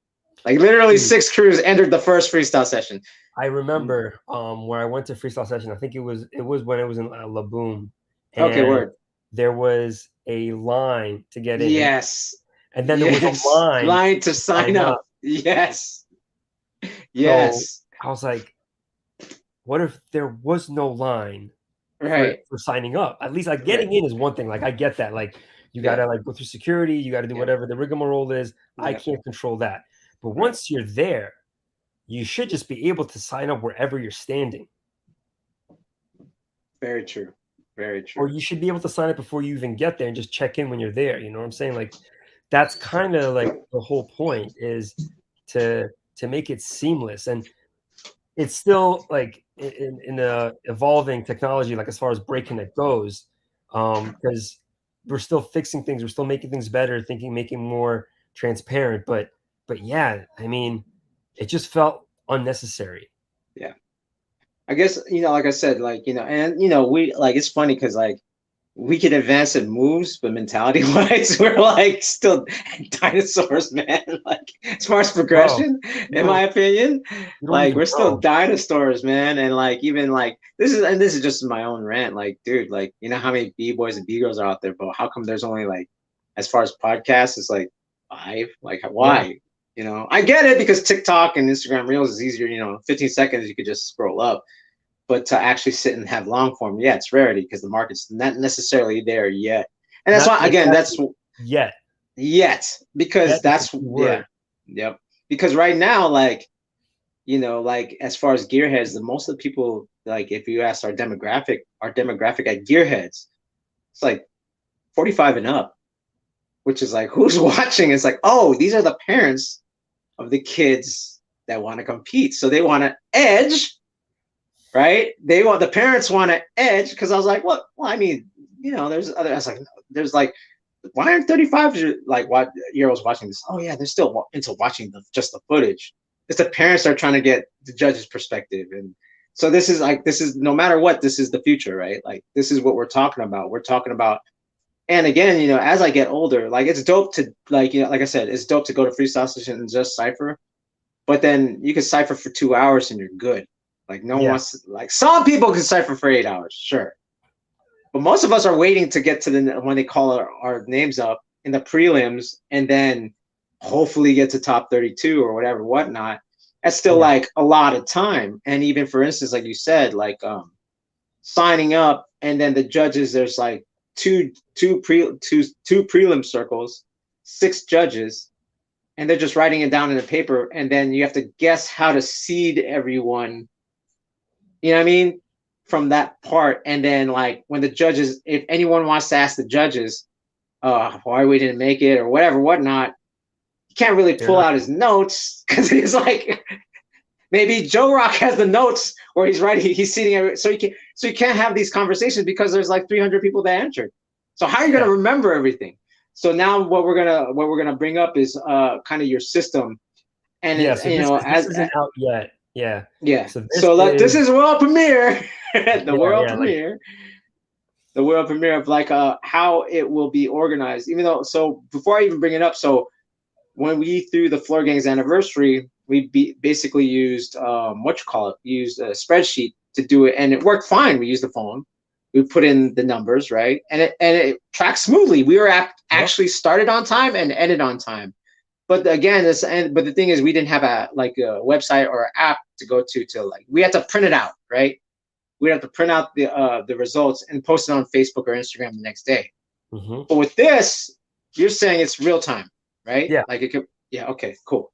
A: Like literally 6 crews entered the first freestyle session.
B: I remember where I went to freestyle session. I think it was when it was in La Boom,
A: Okay,
B: and
A: word.
B: there was a line to get in,
A: Yes.
B: and then there was a
A: Yes.
B: line
A: Line to
B: to
A: sign
B: sign
A: up.
B: up.
A: Yes.
B: So
A: Yes.
B: I was like, what if there was no line
A: Right.
B: for signing up? At least like
A: Right.
B: getting in is one thing. Like I get that. Like you
A: Yeah.
B: gotta like go through security, you gotta do
A: Yeah.
B: whatever the rigmarole is. I
A: Yeah.
B: can't control that. But
A: Right.
B: once you're there, you should just be able to sign up wherever you're standing.
A: Very true. Very
B: Or
A: true.
B: you should be able to sign up before you even get there and just check in when you're there. You know what I'm saying? Like that's kind of like the whole point is to make it seamless. And it's still like in a evolving technology, like as far as breaking it goes, because we're still fixing things, we're still making things better, making more transparent. But yeah, I mean, it just felt unnecessary.
A: Yeah. I guess, like I said, like, and we like it's funny because like we can advance in moves, but mentality wise, we're like still dinosaurs, man. Like as far as
B: Bro,
A: progression,
B: you
A: in my
B: don't
A: opinion,
B: you don't
A: like
B: even
A: we're still
B: know.
A: dinosaurs, man. And like even like this is just my own rant. Like, dude, like how many B boys and B girls are out there, but how come there's only like as far as podcasts, it's like 5? Like
B: Yeah,
A: why? I get it because TikTok and Instagram Reels is easier. 15 seconds you could just scroll up, but to actually sit and have long form, yeah, it's rarity because the market's not necessarily there yet. And that's
B: not
A: why, again, that's
B: exactly yet.
A: yet because
B: Yet is the
A: that's
B: key
A: yeah,
B: word.
A: yep. Because right now, like like as far as gearheads, the most of the people, like if you ask our demographic at gearheads, it's like 45 and up, which is like who's watching? It's like, oh, these are the parents of the kids that want to compete, so they want to edge, right? The parents want to edge because I was like, what? Well, I mean, there's other. I was like, there's like, why aren't 35 like what year olds watching this? Oh yeah, they're still into watching just the footage. It's the parents that are trying to get the judge's perspective, and so this is no matter what, this is the future, right? Like this is what we're talking about. We're talking about, and again, as I get older, like it's dope to like like I said, it's dope to go to freestyle session and just cipher, but then you can cipher for 2 hours and you're good. Like no one
B: Yeah,
A: wants to, like some people can cipher for 8 hours, sure. But most of us are waiting to get to when they call our names up in the prelims and then hopefully get to top 32 or whatever, whatnot. That's still
B: yeah,
A: like a lot of time. And even for instance, like you said, like signing up and then the judges, there's like two prelim circles, 6 judges, and they're just writing it down in a paper, and then you have to guess how to seed everyone. You know what I mean? From that part, and then like when the judges, if anyone wants to ask the judges, why we didn't make it or whatever, whatnot, he can't really
B: they're
A: pull
B: not.
A: out his notes because he's like, maybe Joe Rock has the notes where he's writing, he's seating, so you can't have these conversations because there's like 300 people that entered. So how are you
B: Yeah,
A: gonna remember everything? So now what we're gonna bring up is kind of your system, and
B: yeah. So this
A: as
B: isn't out yet. Yeah.
A: yeah.
B: So this
A: So this
B: is
A: is world premiere, the
B: yeah,
A: world
B: yeah, like
A: premiere, the world premiere of like how it will be organized. Even though, so before I even bring it up, so when we threw the Floor Gangs anniversary, we basically used used a spreadsheet to do it, and it worked fine. We used the phone. We put in the numbers, right, and it tracked smoothly. We were
B: yep.
A: actually started on time and ended on time. But again, but the thing is, we didn't have a website or an app to go to like we had to print it out, right? We have to print out the results and post it on Facebook or Instagram the next day.
B: Hmm.
A: But with this, you're saying it's real time, right?
B: Yeah.
A: Like it could, yeah, okay, cool.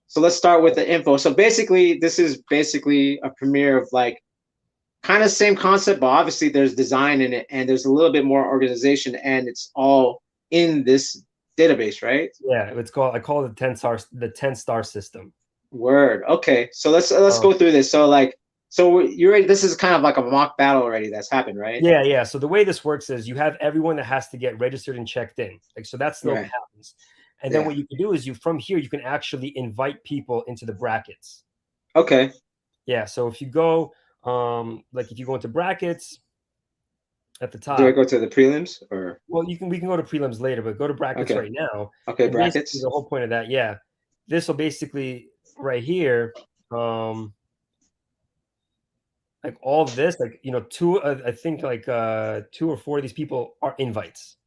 A: So let's start with the info. So basically, this is basically a premiere of like kind of same concept, but obviously there's design in it and there's a little bit more organization, and it's all in this database, right?
B: Yeah. It's called I call it the 10 star system.
A: Word. Okay. So let's
B: Um,
A: go through this. So like, so you're ready. This is kind of like a mock battle already that's happened, right?
B: yeah, yeah. So the way this works is you have everyone that has to get registered and checked in. Like so that still
A: Right.
B: counts. And then
A: Yeah.
B: what you can do is you from here you can actually invite people into the brackets.
A: Okay.
B: Yeah. So if you go like if you go into brackets at the
A: Do I
B: top,
A: go to the prelims or?
B: Well, we can go to prelims later, but go to brackets
A: Okay.
B: right now.
A: Okay,
B: And basically
A: brackets.
B: the whole point of that, yeah, this will basically right here, like all of this, like two, I think like 2 or 4 of these people are invites.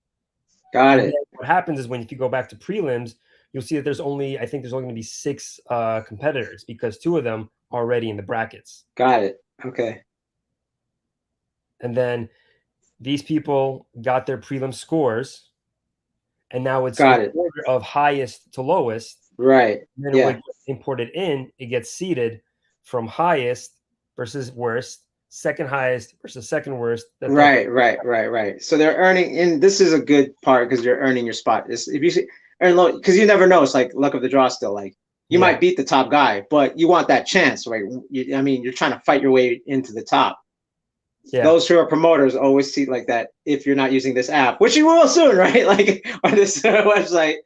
A: Got
B: And then
A: it.
B: what happens is when if you go back to prelims, you'll see that I think there's only going to be 6 competitors because 2 of them are already in the brackets.
A: Got it. Okay.
B: And then these people got their prelim scores, and now it's
A: Got
B: in
A: it.
B: order of highest to lowest.
A: Right.
B: And then when
A: Yeah.
B: it gets imported in, it gets seeded from highest versus worst, second highest versus second worst.
A: Right, right, right, right. So they're earning, and this is a good part because you're earning your spot. If you earn low, because you never know, it's like luck of the draw still. Like you
B: Yeah,
A: might beat the top guy, but you want that chance, right? I mean, you're trying to fight your way into the top.
B: yeah.
A: Those who are promoters always see like that if you're not using this app, which you will soon, right? Like on this website.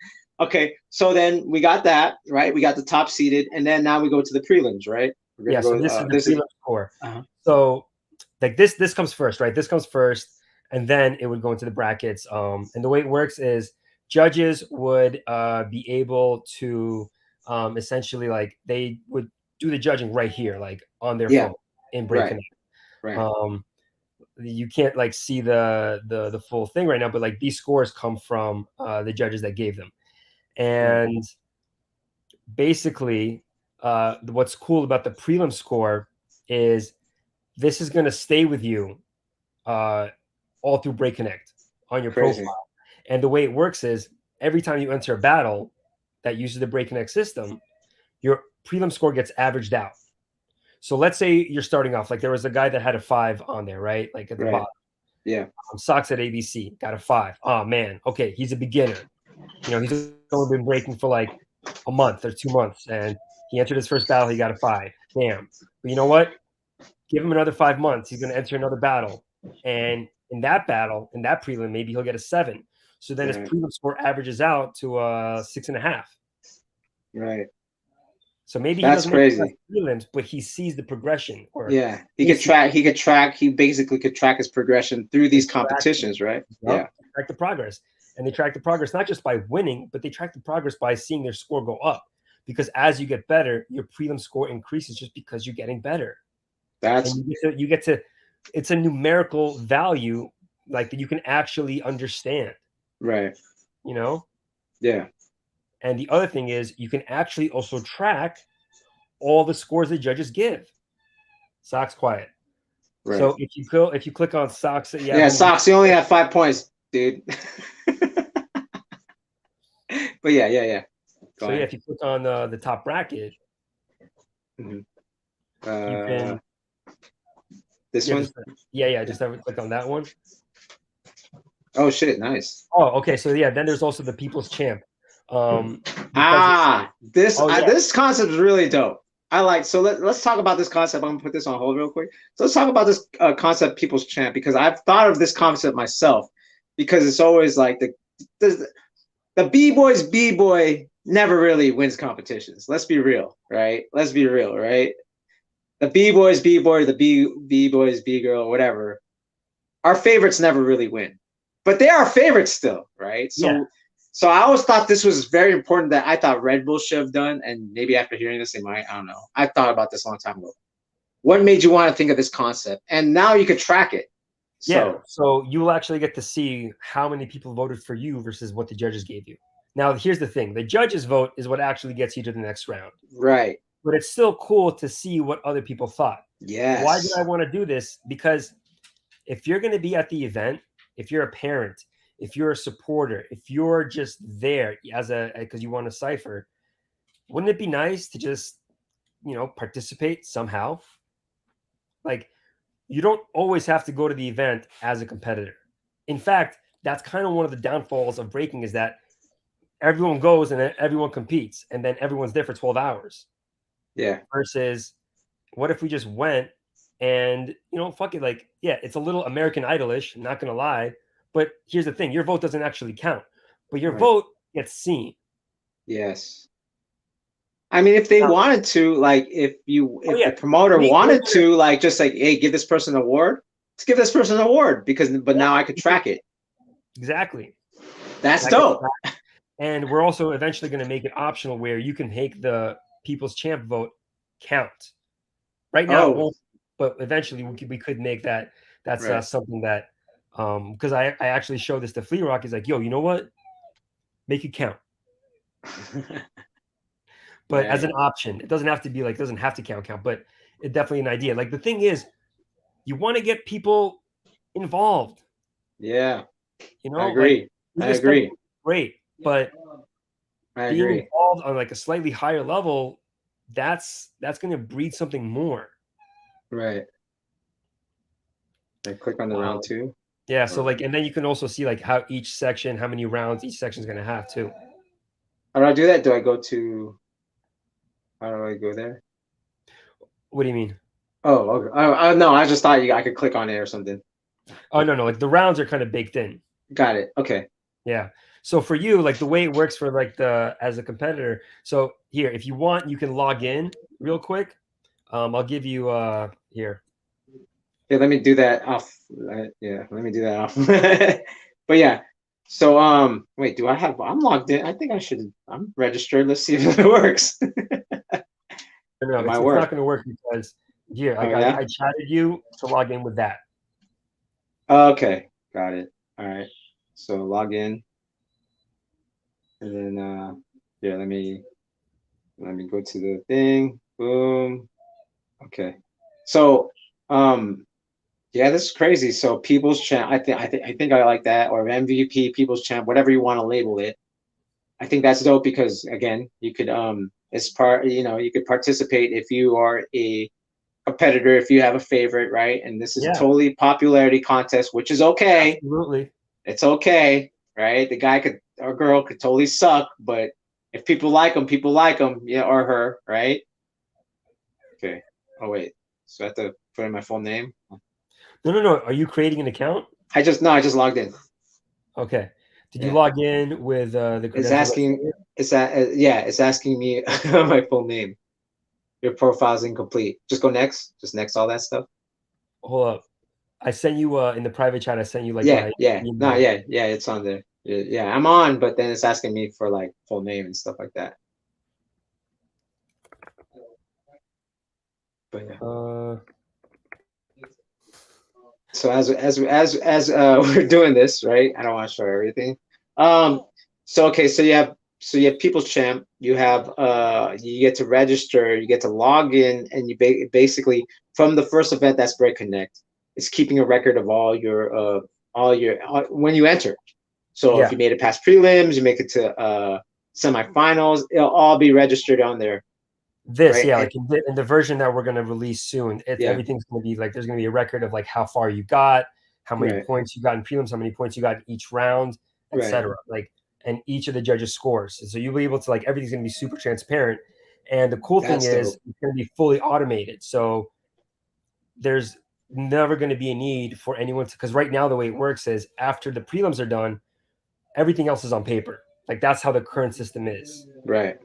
A: Okay, so then we got that, right? We got the top seeded, and then now we go to the prelims, right? We're
B: Yeah,
A: gonna
B: so
A: go.
B: this is the
A: This is
B: prelim score.
A: uh
B: So like this comes first, right? This comes first, and then it would go into the brackets. And the way it works is judges would be able to essentially like they would do the judging right here, like on their
A: yeah,
B: phone in
A: right,
B: Breakin.
A: right,
B: Um, you can't like see the full thing right now, but like these scores come from the judges that gave them.
A: right,
B: And basically, what's cool about the prelim score is this is going to stay with you uh, all through Break Connect on your
A: crazy,
B: profile. And the way it works is every time you enter a battle that uses the Break Connect system, your prelim score gets averaged out. So let's say you're starting off like there was a guy that had a 5 on there, right? Like at the
A: right,
B: bottom.
A: yeah,
B: Socks at ABC got a 5. Oh man, okay, he's a beginner. He's only been breaking for like a month or 2 months, and he entered his first battle. He got a 5. Damn. But you know what? Give him another 5 months. He's going to enter another battle, and in that battle, in that prelim, maybe he'll get a 7. So then his
A: right,
B: prelim score averages out to 6.5.
A: right.
B: So maybe he
A: That's
B: doesn't make the best
A: crazy.
B: prelims, but he sees the progression, or
A: Yeah, he
B: he
A: could
B: sees
A: track. He could track. He basically could track his progression through
B: they
A: these
B: track,
A: competitions, right?
B: yep,
A: Yeah,
B: track the progress, and they track the progress not just by winning, but they track the progress by seeing their score go up. Because as you get better, your prelim score increases just because you're getting better, and
A: that's
B: you get to it's a numerical value like that you can actually understand,
A: right.
B: you know.
A: Yeah,
B: And the other thing is you can actually also track all the scores the judges give. Socks quiet.
A: right.
B: So if you click on socks, yeah,
A: Yeah,
B: home.
A: Sox. You only have 5 points, dude. But yeah, yeah, yeah. Go
B: So yeah,
A: ahead.
B: if you click on the top bracket,
A: Mhm.
B: you can
A: This
B: yeah
A: one.
B: just yeah just have a click on that one.
A: Oh shit, nice.
B: Oh, okay. So yeah, then there's also the People's Champ, because
A: This
B: oh yeah
A: this concept is really dope. I like. So let's talk about this concept. I'm gonna put this on hold real quick. So let's talk about this concept, people's champ, because I've thought of this concept myself. Because it's always like the b boy never really wins competitions. Let's be real, right? Let's be real, right? The b boy, the b boys, b girl, whatever. Our favorites never really win, but they are favorites still, right?
B: yeah
A: So I always thought this was very important that I thought Red Bull should have done, and maybe after hearing this, they might. I don't know. I thought about this a long time ago. What made you want to think of this concept? And now you could track it.
B: yeah.
A: So
B: So you will actually get to see how many people voted for you versus what the judges gave you. Now here's the thing: the judges' vote is what actually gets you to the next round.
A: right,
B: But it's still cool to see what other people thought. Why did I
A: yes,
B: want to do this? Because if you're going to be at the event, if you're a parent, if you're a supporter, if you're just there as because you want to cipher, wouldn't it be nice to just participate somehow? Like you don't always have to go to the event as a competitor. In fact, that's kind of one of the downfalls of breaking is that everyone goes and then everyone competes and then everyone's there for 12 hours
A: yeah,
B: versus what if we just went and fuck it, like yeah, it's a little American Idolish, not gonna lie, but here's the thing: your vote doesn't actually count, but your
A: right,
B: vote gets seen.
A: yes. I mean, if they
B: Now,
A: wanted to, like,
B: oh
A: if
B: yeah,
A: the promoter
B: we're
A: wanted
B: gonna
A: to, like, just like, hey, give this person an award, let's give this person an award because, but
B: yeah,
A: now I could track it.
B: Exactly.
A: That's
B: That gets
A: dope.
B: back. And we're also eventually going to make it optional where you can make the people's champ vote count. Right now it
A: Oh,
B: won't, but eventually we could make that. That's
A: right.
B: something that because I actually showed this to Flea Rock. He's like, yo, you know what? Make it count. But as
A: Right.
B: an option, it doesn't have to be like doesn't have to count, but it definitely an idea. Like the thing is, you want to get people involved.
A: Yeah,
B: You
A: I
B: know, like
A: agree. I
B: league spending
A: agree.
B: is great, but
A: I
B: being
A: agree.
B: involved on like a slightly higher level, that's going to breed something more.
A: Right. I click on the round
B: Um,
A: two.
B: yeah. So
A: Or
B: like, and then you can also see like how each section, how many rounds each section is going to have too.
A: how do I do that? Do I go to? How do I go there?
B: What do you mean?
A: Oh, okay. No, I just thought I could click on it or something.
B: Oh no, no, like the rounds are kind of baked in.
A: Got it. Okay.
B: Yeah. So for you, like the way it works for like the as a competitor. So here, if you want, you can log in real quick. I'll give you here.
A: Yeah, let me do that off. Yeah, let me do that off. But yeah, so wait, do I have? I'm logged in. I think I should. I'm registered. Let's see if it works.
B: No,
A: It might
B: it's not
A: work.
B: going to work because here
A: Oh yeah.
B: I chatted you to log in with that.
A: Okay, got it. All right. So log in, and then yeah, let me go to the thing. Boom. Okay. So yeah, this is crazy. So People's Champ, I think I like that, or MVP, People's Champ, whatever you want to label it. I think that's dope because again, you could it's part you could participate if you are a competitor, if you have a favorite, right? And this is
B: Yeah,
A: totally popularity contest, which is okay.
B: absolutely.
A: It's okay, right? The guy could or girl could totally suck, but if people like him, yeah, or her, right? Okay. Oh wait, so I have to put in my full name.
B: No, no, no. Are you creating an account?
A: I just no, I just logged in.
B: Okay. Did you
A: Yeah.
B: log in with the
A: It's
B: credentials I sent
A: asking.
B: you?
A: It's that. Yeah, it's asking me my full name. Your profile's incomplete. Just go next. Just next all that stuff.
B: Hold up. I sent you in the private chat. I sent you like
A: Yeah,
B: my
A: yeah. No,
B: email.
A: yeah. It's on there. Yeah, yeah, I'm on, but then it's asking me for like full name and stuff like that. But yeah.
B: Uh,
A: So as we're doing this, right? I don't want to show everything. So okay, so you have People's Champ. You get to register, you get to log in, and basically from the first event that's Connect, it's keeping a record of all your when you enter. So if
B: yeah.
A: you made it past prelims, you make it to semifinals, it'll all be registered on there,
B: This,
A: right?
B: yeah,
A: And
B: like in the version that we're gonna release soon,
A: yeah,
B: everything's gonna be like there's gonna be a record of like how far you got, how many
A: right,
B: points you got in prelims, how many points you got in each round,
A: right.
B: etc. Like, and each of the judges scores. So you'll be able to like everything's gonna be super transparent. And the cool thing
A: That's
B: is
A: dope.
B: it's gonna be fully automated. So there's never gonna be a need for anyone to because right now the way it works is after the prelims are done, everything else is on paper. Like that's how the current system is.
A: Right.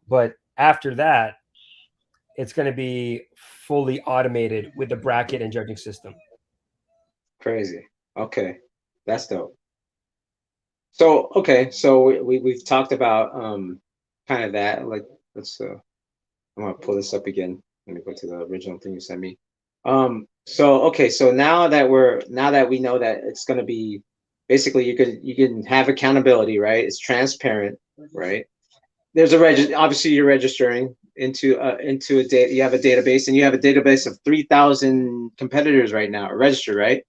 B: But after that, it's going to be fully automated with the bracket and judging system.
A: Crazy. Okay. That's dope. So okay, so we've talked about kind of that. Like let's I'm gonna pull this up again. Let me go to the original thing you sent me. So okay, so now that we know that it's gonna be basically you can have accountability, right? It's transparent, right? There's obviously you're registering into a data you have a database and you have a database of 3,000 competitors right now registered, right?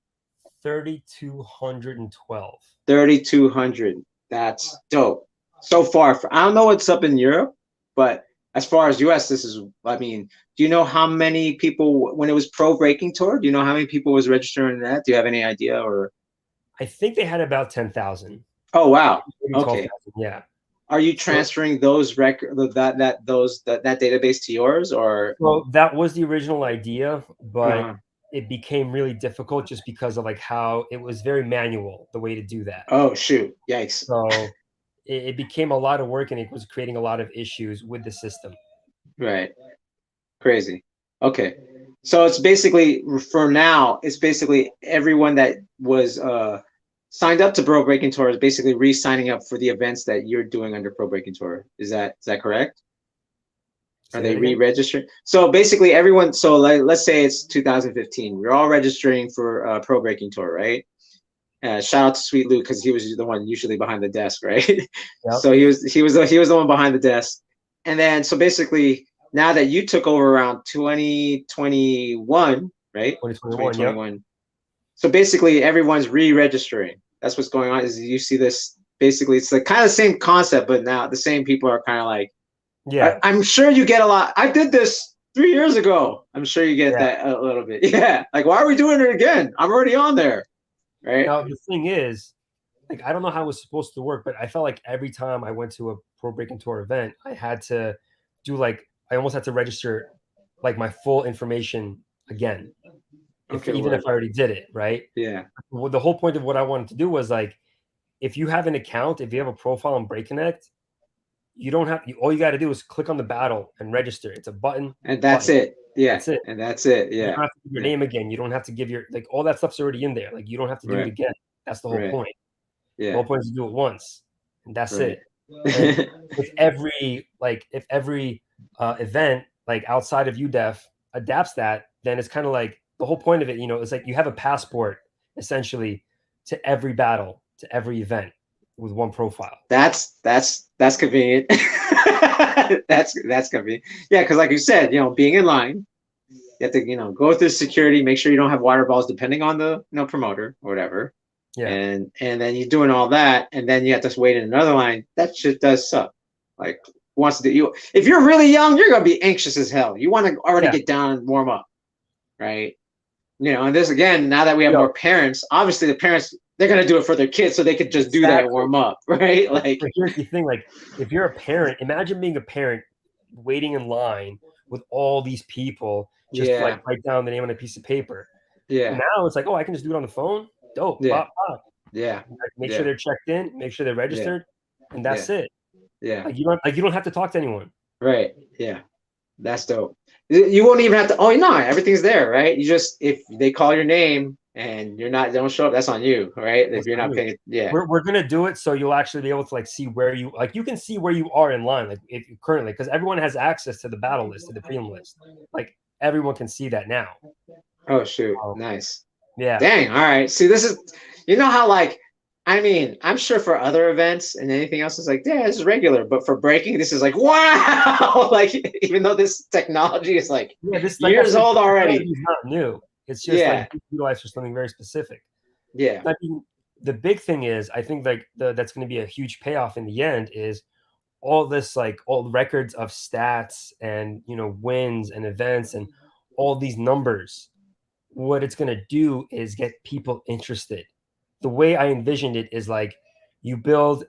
B: 3,212.
A: 3,200. That's dope. So far, I don't know what's up in Europe, but as far as US, this is, I mean, do you know how many people, when it was Pro Breaking Tour, do you know how many people was registering that? Do you have any idea or?
B: I think they had about 10,000,
A: Oh, wow.
B: maybe
A: Okay.
B: 12,000. Yeah.
A: Are you
B: So,
A: transferring those that database to yours or?
B: well, that was the original idea, but
A: Uh,
B: it became really difficult just because of like how it was very manual, the way to do that.
A: oh, shoot. Yikes.
B: So it became a lot of work and it was creating a lot of issues with the system.
A: Right. Crazy. Okay. So it's basically for now, it's basically everyone that was signed up to Pro Breaking Tour is basically re-signing up for the events that you're doing under Pro Breaking Tour. Is that correct? Are
B: Say
A: they
B: that again.
A: re-registering? So basically, everyone. So let's say it's 2015. We're all registering for Pro Breaking Tour, right? Shout out to Sweet Luke because he was the one usually behind the desk, right?
B: Yep.
A: So he was the one behind the desk, and then so basically now that you took over around 2021, right?
B: 2021. Yep.
A: 2021. So basically everyone's re-registering. That's what's going on. Is you see this basically it's the kind of same concept, but now the same people are kind of like
B: Yeah.
A: I'm sure you get a lot. I did this 3 years ago. I'm sure you get
B: Yeah.
A: that a little bit. Yeah. Like, why are we doing it again? I'm already on there. Right.
B: Now the thing is, like, I don't know how it was supposed to work, but I felt like every time I went to a Pro Breaking Tour event, I had to do like I almost had to register like my full information again, if
A: Okay.
B: even if
A: Word.
B: I already did it, right?
A: Yeah.
B: Well, the whole point of what I wanted to do was like, if you have an account, if you have a profile on Breakconnect, you don't have all you got to do is click on the battle and register. It's a button,
A: And that's
B: button.
A: it. Yeah.
B: That's it.
A: And that's it.
B: You
A: Yeah.
B: don't have to give your
A: Yeah.
B: name again. You don't have to give your like all that stuff's already in there. Like you don't have to do it
A: Right.
B: again. That's the whole
A: Right.
B: point. The
A: Yeah.
B: whole point is to do it once, and that's
A: Right.
B: it. And if every event like outside of UDEF adapts that, then it's kind of like the whole point of it. It's like you have a passport essentially to every battle, to every event with one profile.
A: That's convenient. That's convenient. Yeah, because like you said, being in line, you have to, go through security, make sure you don't have water balls, depending on the promoter or whatever.
B: Yeah,
A: And then you're doing all that, and then you have to wait in another line. That shit does suck. Like wants to do you if you're really young, you're gonna be anxious as hell. You want to already
B: yeah.
A: get down and warm up, right? And this again, now that we have
B: Yo,
A: more parents, obviously the parents they're gonna do it for their kids so they could just do that
B: exactly.
A: warm up, right? Like
B: But here's the thing: like, if you're a parent, imagine being a parent waiting in line with all these people just to like
A: yeah,
B: write down the name on a piece of paper.
A: yeah,
B: Now it's like, oh, I can just do it on the phone. Dope.
A: yeah,
B: Bop, bop.
A: yeah,
B: Like, make sure
A: yeah,
B: they're checked in, make sure they're
A: yeah,
B: registered, and
A: yeah,
B: that's it.
A: yeah.
B: Like you don't have to talk to anyone.
A: Right. Yeah. That's dope. You won't even have to. Oh no, everything's there, right? You just if they call your name and you're not, don't show up. That's on you, right? If
B: That's
A: you're
B: on
A: not
B: you.
A: paying, yeah.
B: We're gonna do it so you'll actually be able to like see where you can see where you are in line, like if you currently, because everyone has access to the battle list, to the prelim list. Like everyone can see that now.
A: Oh shoot,
B: Um,
A: nice.
B: yeah.
A: Dang. All right. See, this is, how like, I mean, I'm sure for other events and anything else, it's like, yeah, this is regular. But for breaking, this is like, wow. Like, even though this technology is like
B: Yeah, this, like I
A: years
B: said,
A: old
B: the technology
A: already.
B: is not new. It's just like
A: Yeah.
B: utilized for something very specific.
A: Yeah.
B: I mean, the big thing is, I think like that's going to be a huge payoff in the end is all this like all the records of stats and wins and events and all these numbers. What it's going to do is get people interested. The way I envisioned it is like you build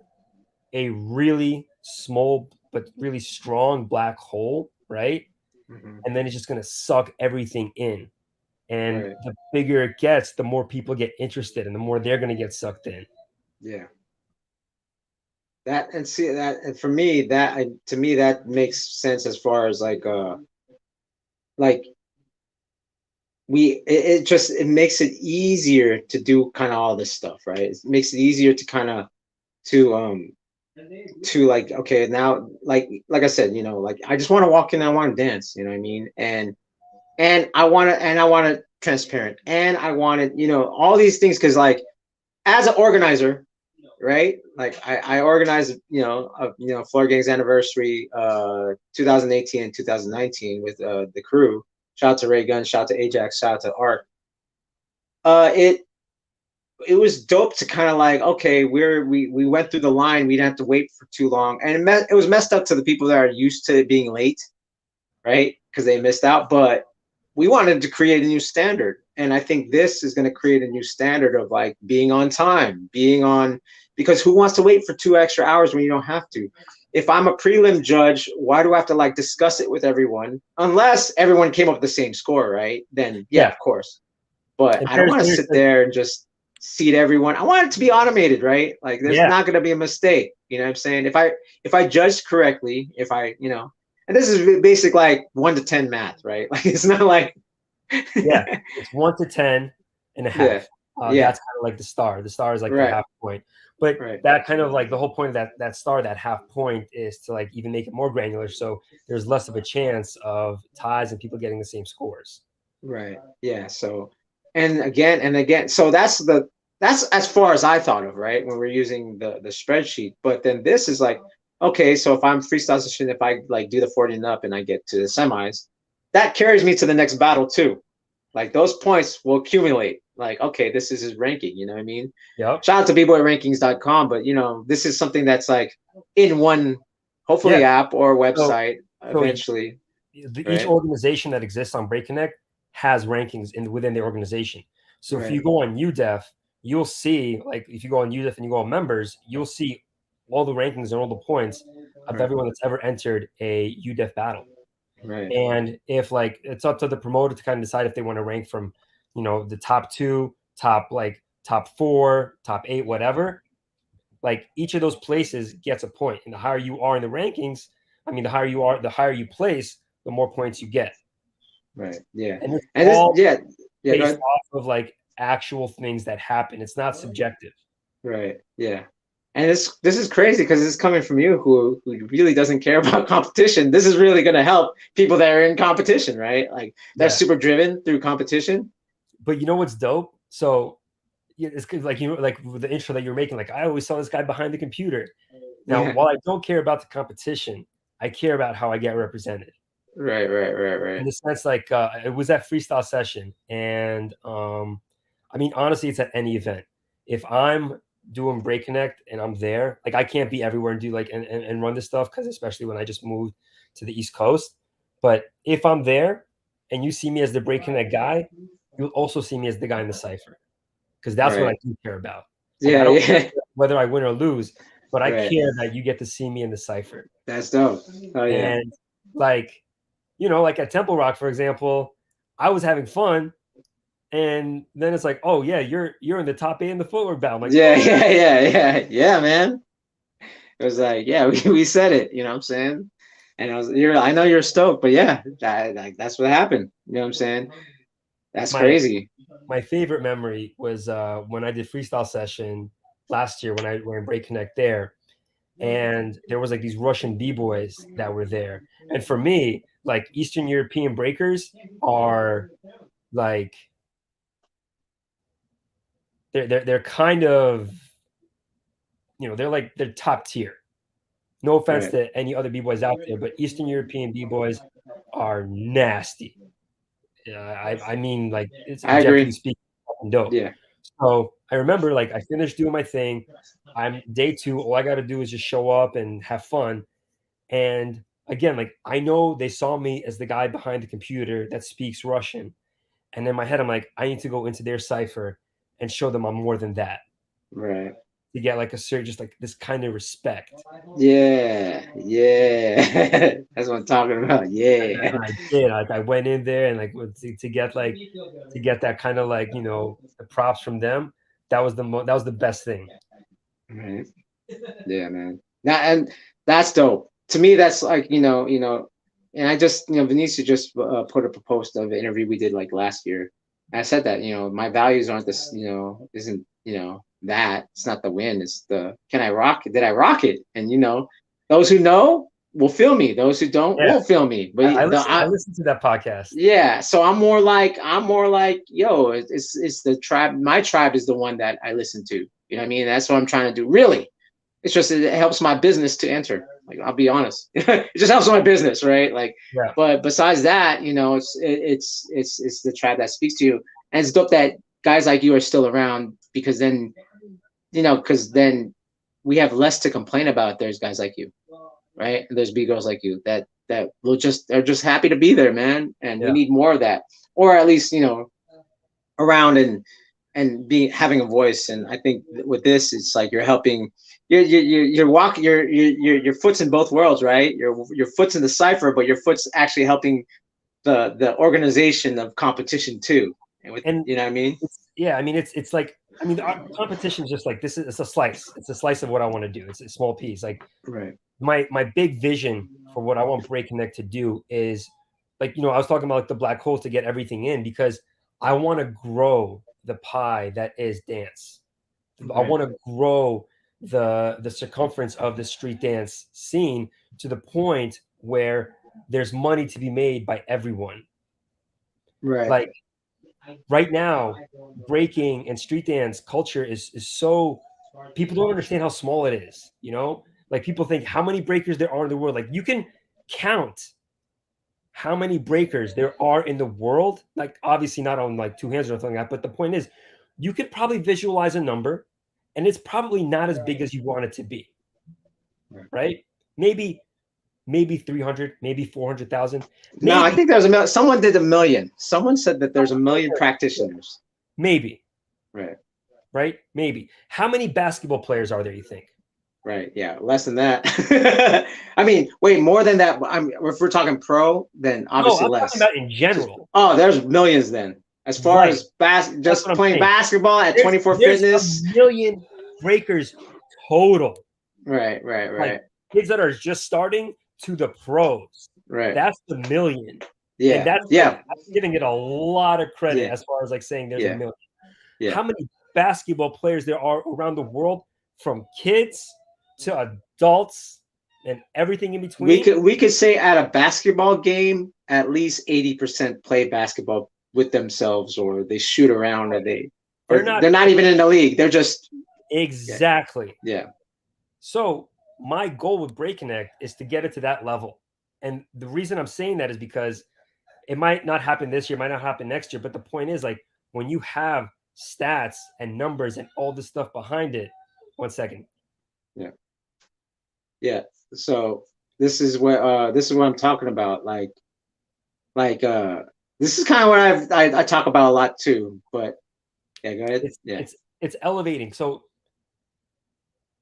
B: a really small but really strong black hole, right?
A: Hmm.
B: And then it's just going to suck everything in. And
A: Right.
B: the bigger it gets, the more people get interested and the more they're going to get sucked in.
A: Yeah. That and see that and for me to me that makes sense as far as like it makes it easier to do kind of all this stuff, right? It makes it easier to kind of to like okay now like I said, like I just want to walk in, I want to dance, you know what I mean? And I want to transparent, and I wanted, all these things because like as an organizer, right? Like I organized, Floor Gangs anniversary, 2018 and 2019 with the crew. Shout out to Ray Gun, shout out to Ajax, shout out to Art. It was dope to kind of like, okay, we went through the line, we didn't have to wait for too long, and it was messed up to the people that are used to being late, right? Because they missed out, but we wanted to create a new standard, and I think this is going to create a new standard of like being on time, being on, because who wants to wait for 2 extra hours when you don't have to? If I'm a prelim judge, why do I have to like discuss it with everyone unless everyone came up with the same score, right? Then yeah,
B: Yeah.
A: of course. But
B: And
A: I don't want to
B: there's
A: sit there and just seat everyone. I want it to be automated, right? Like there's
B: yeah.
A: not going to be a mistake. You know what I'm saying? If I judged correctly, if I, and this is basic like 1 to 10 math, right? Like it's not like
B: Yeah. It's 1 to 10 and a
A: yeah,
B: half.
A: Yeah.
B: That's kind of like the star. The star is like the
A: Right.
B: half point. But
A: Right.
B: that kind of like the whole point of that star, that half point, is to like even make it more granular, so there's less of a chance of ties and people getting the same scores.
A: Right. Yeah. So, and again, so that's as far as I thought of, right? When we're using the spreadsheet. But then this is like, okay, so if I'm freestyle session, if I like do the 40 and up and I get to the semis, that carries me to the next battle too. Like those points will accumulate. Like, okay, this is his ranking, you know what I mean?
B: Yep.
A: Shout out to bboyrankings.com, but this is something that's like in one, hopefully
B: Yeah.
A: app or
B: So
A: website
B: so
A: eventually,
B: each
A: right?
B: organization that exists on Break Connect has rankings within the organization. So if
A: Right.
B: you go on UDEF, you'll see, like if you go on UDEF and you go on members, you'll see all the rankings and all the points of
A: Right.
B: everyone that's ever entered a UDEF battle.
A: Right.
B: And if like it's up to the promoter to kind of decide if they want to rank from, the top two, top four, top eight, whatever. Like each of those places gets a point, and the higher you are in the rankings, I mean, the higher you place, the more points you get.
A: Right. Yeah.
B: And it's
A: And this,
B: all
A: yeah. Yeah. Go
B: based
A: ahead.
B: off of like actual things that happen. It's not subjective.
A: Right. Yeah. And this is crazy because it's coming from you who really doesn't care about competition. This is really going to help people that are in competition, right? Like they're
B: Yeah.
A: super driven through competition.
B: But you know what's dope? So yeah, it's like like with the intro that you're making, like I always saw this guy behind the computer. Now,
A: Yeah.
B: while I don't care about the competition, I care about how I get represented.
A: Right. Right. Right.
B: In
A: Right.
B: the sense, like it was that freestyle session, and I mean, honestly, it's at any event. If I'm doing Break Connect and I'm there, like I can't be everywhere and do like and run this stuff, because especially when I just moved to the East Coast. But if I'm there and you see me as the Break Connect guy, you'll also see me as the guy in the cipher, because that's what I
A: Right.
B: do care about. Like I
A: Yeah.
B: don't
A: Yeah.
B: care whether I win or lose, but I
A: Right.
B: care that you get to see me in the cipher.
A: That's dope. Oh yeah.
B: And like, like at Temple Rock, for example, I was having fun, and then it's like, oh yeah, you're in the top eight in the footwork battle. I'm like,
A: Yeah.
B: oh,
A: Yeah. Yeah. Yeah. Yeah, man. It was like, yeah, we said it. You know what I'm saying? And I know you're stoked, but yeah, that's what happened. You know what I'm saying? That's
B: my
A: crazy.
B: my favorite memory was when I did freestyle session last year, when I went Break Connect there, and there was like these Russian b-boys that were there. And for me, like Eastern European breakers are like they're kind of, they're top tier. No offense
A: Right.
B: to any other b-boys out there, but Eastern European b-boys are nasty. I mean, like, it's
A: I
B: objectively
A: agree.
B: speaking, fucking dope.
A: Yeah.
B: So I remember, like, I finished doing my thing. I'm day two. All I got to do is just show up and have fun. And again, like, I know they saw me as the guy behind the computer that speaks Russian. And in my head, I'm like, I need to go into their cipher and show them I'm more than that,
A: Right.
B: to get like a certain, just like this kind of respect.
A: Yeah. Yeah. That's what I'm talking about.
B: And
A: Yeah.
B: I did. Like, I went in there and like to get that kind of like, the props from them. That was the best thing.
A: Right. Yeah, man. And that's dope. To me, that's like, and I just, Benicio just put up a post of an interview we did like last year. And I said that, my values aren't this, isn't, that it's not the win. It's the, can I rock it? Did I rock it? And, those who know will feel me. Those who don't
B: Yeah.
A: won't feel me. But
B: I listened to that podcast.
A: yeah, so I'm more like, yo, it's the tribe. My tribe is the one that I listen to. You know what I mean? That's what I'm trying to do. Really, it's just it helps my business to enter. Like I'll be honest, it just helps my business, right? Like,
B: Yeah.
A: but besides that, it's the tribe that speaks to you, and it's dope that guys like you are still around because then, because then we have less to complain about. There's guys like you, right? And there's B girls like you that will just they're just happy to be there, man. And we
B: Yeah.
A: need more of that, or at least around and being having a voice. And I think with this, it's like you're helping. You're walking. Your foot's in both worlds, right? Your foot's in the cipher, but your foot's actually helping the organization of competition too. And with
B: And
A: you know what I mean?
B: yeah, I mean, it's like, I mean, the competition is just like, it's a slice. It's a slice of what I want to do. It's a small piece. Like
A: Right.
B: my big vision for what I want Break Connect to do is, like, I was talking about like the black holes, to get everything in, because I want to grow the pie that is dance. I
A: Right.
B: want to grow the circumference of the street dance scene to the point where there's money to be made by everyone.
A: Right.
B: Like right now, breaking and street dance culture is so, people don't understand how small it is, you know? Like people think how many breakers there are in the world. Like you can count how many breakers there are in the world. Like obviously not on like two hands or something like that, but the point is you could probably visualize a number and it's probably not as big as you want it to be, right? Maybe 300, maybe 400,000,
A: No, I
B: maybe
A: think there's a million. Someone did a million. Someone said that there's a million practitioners.
B: maybe,
A: Right.
B: right? Maybe. How many basketball players are there, you think?
A: Right. Yeah. Less than that. I mean, wait, more than that. If we're talking pro, then
B: No,
A: obviously
B: I'm talking
A: less.
B: about in
A: Just
B: general.
A: there's millions then. As far
B: Right.
A: as
B: That's
A: just
B: what I'm
A: playing
B: saying.
A: basketball at
B: There's
A: 24
B: there's a
A: Fitness.
B: million breakers total.
A: Right. Right.
B: Like
A: Right.
B: kids that are just starting to the pros.
A: Right.
B: That's the million. And
A: Yeah.
B: that's like
A: Yeah.
B: I'm giving it a lot of credit
A: Yeah.
B: as far as like saying there's a
A: Yeah.
B: million.
A: Yeah.
B: How many basketball players there are around the world, from kids to adults and everything in between?
A: We could say at a basketball game, at least 80% play basketball with themselves, or they shoot around, or
B: They're not
A: they're not even in the league. They're just yeah.
B: exactly.
A: Yeah.
B: So my goal with Break Connect is to get it to that level. And the reason I'm saying that is because it might not happen this year, might not happen next year. But the point is, like, when you have stats and numbers and all this stuff behind it. One second.
A: Yeah. Yeah. So this is what I'm talking about. Like this is kind of what I talk about a lot too. But yeah, go ahead.
B: It's
A: Yeah.
B: it's it's elevating. So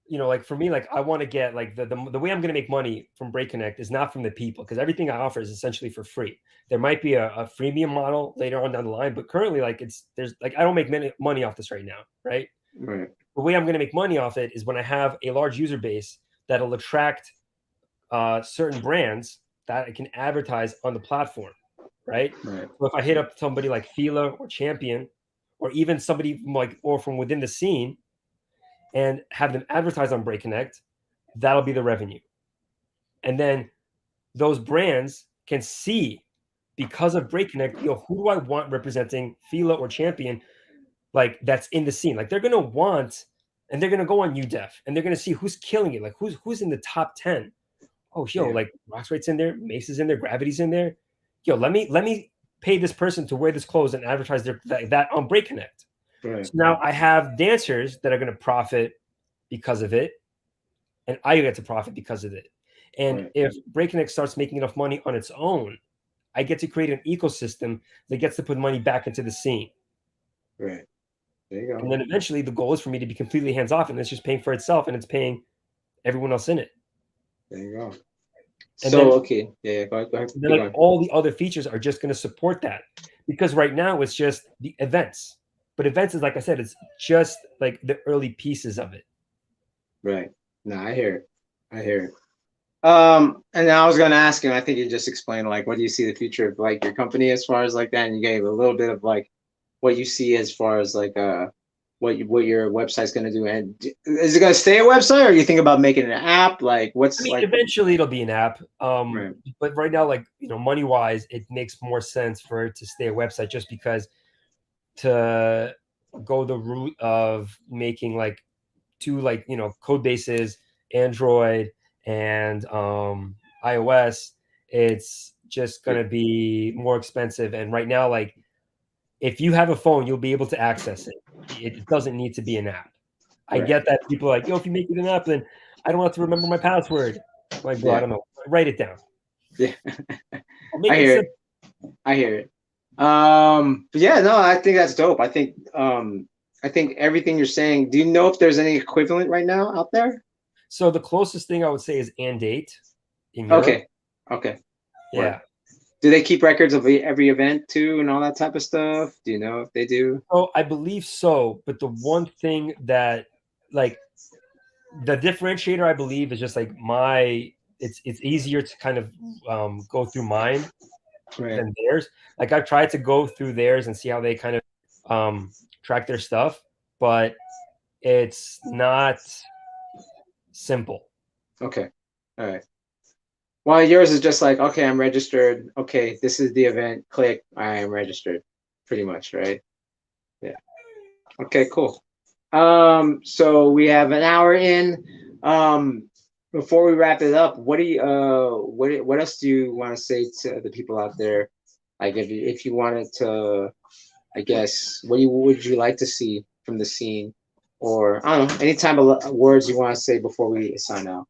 B: like for me, like I want to get like the way I'm going to make money from Break Connect is not from the people, because everything I offer is essentially for free. There might be a freemium model later on down the line, but currently like there's like I don't make money off this right now, right?
A: Right.
B: The way I'm going to make money off it is when I have a large user base that'll attract certain brands that I can advertise on the platform, right?
A: Right.
B: So if I hit up somebody like Fila or Champion, or even somebody from within the scene, and have them advertise on Break Connect, that'll be the revenue. And then those brands can see, because of Break Connect, who do I want representing Fila or Champion, like that's in the scene. Like they're gonna want, and they're gonna go on UDEF and they're gonna see who's killing it, like who's in the top 10. Oh,
A: Yeah.
B: like Roxrate's in there, Mace is in there, Gravity's in there. Let me pay this person to wear this clothes and advertise that on Break Connect.
A: Right.
B: So now I have dancers that are going to profit because of it, and I get to profit because of it. And
A: Right.
B: if Break Connect starts making enough money on its own, I get to create an ecosystem that gets to put money back into the scene.
A: Right. There you go.
B: And then eventually the goal is for me to be completely hands off, and it's just paying for itself and it's paying everyone else in it.
A: There you go.
B: And
A: So
B: then,
A: okay, yeah, go ahead.
B: then like all the other features are just going to support that, because right now it's just the events. But events is, like I said, it's just like the early pieces of it.
A: Right. No, I hear it. I hear it. And I was gonna ask you, and I think you just explained like what do you see the future of like your company as far as like that, and you gave a little bit of like what you see as far as like what your website's gonna do, and is it gonna stay a website, or you think about making an app? Like what's like
B: Eventually it'll be an app.
A: right.
B: But right now, like money wise, it makes more sense for it to stay a website, just because to go the route of making like two code bases, Android and iOS, it's just gonna be more expensive. And right now, like if you have a phone, you'll be able to access it. It doesn't need to be an app. I get that people are like, if you make it an app, then I don't have to remember my password. I'm like, bro, I don't know. Write it down.
A: Yeah.
B: I'll make it simple.
A: I hear it. But yeah, no, I think that's dope. I think everything you're saying. Do you know if there's any equivalent right now out there?
B: So the closest thing I would say is Andate in Europe.
A: Okay.
B: Yeah.
A: Right. Do they keep records of every event too and all that type of stuff? Do you know if they do?
B: Oh, I believe so. But the one thing that like the differentiator, I believe, is just like it's easier to kind of go through mine than theirs. Like I've tried to go through theirs and see how they kind of track their stuff, but it's not simple.
A: Okay. All right. Well, yours is just like, okay, I'm registered. Okay, this is the event. Click. I am registered. Pretty much, right? Yeah. Okay, cool. So we have an hour in. Before we wrap it up, what else do you want to say to the people out there? Like if you wanted to, I guess, would you like to see from the scene? Or I don't know, any type of words you want to say before we sign out.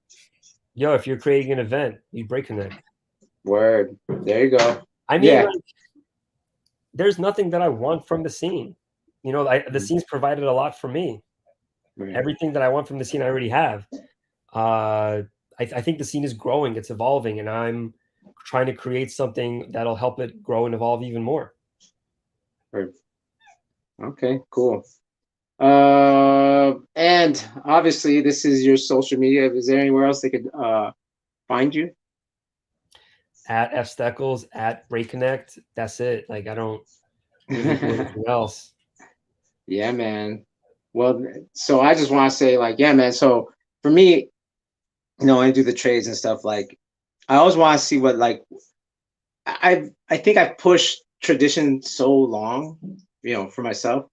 B: Yo, if you're creating an event, you break Konnect.
A: Word. There you go.
B: I mean,
A: Yeah.
B: like, there's nothing that I want from the scene. You know, the scene's provided a lot for me.
A: Right.
B: Everything that I want from the scene, I already have. I think the scene is growing, it's evolving, and I'm trying to create something that'll help it grow and evolve even more.
A: Word. Okay, cool. And obviously this is your social media. Is there anywhere else they could find you?
B: At F Steckles, at Break Konnect, that's it. Like I don't really do anything else.
A: Yeah, man. Well, so I just want to say, like, yeah, man. So for me, I do the trades and stuff. Like, I always want to see what, like, I think I've pushed tradition so long, for myself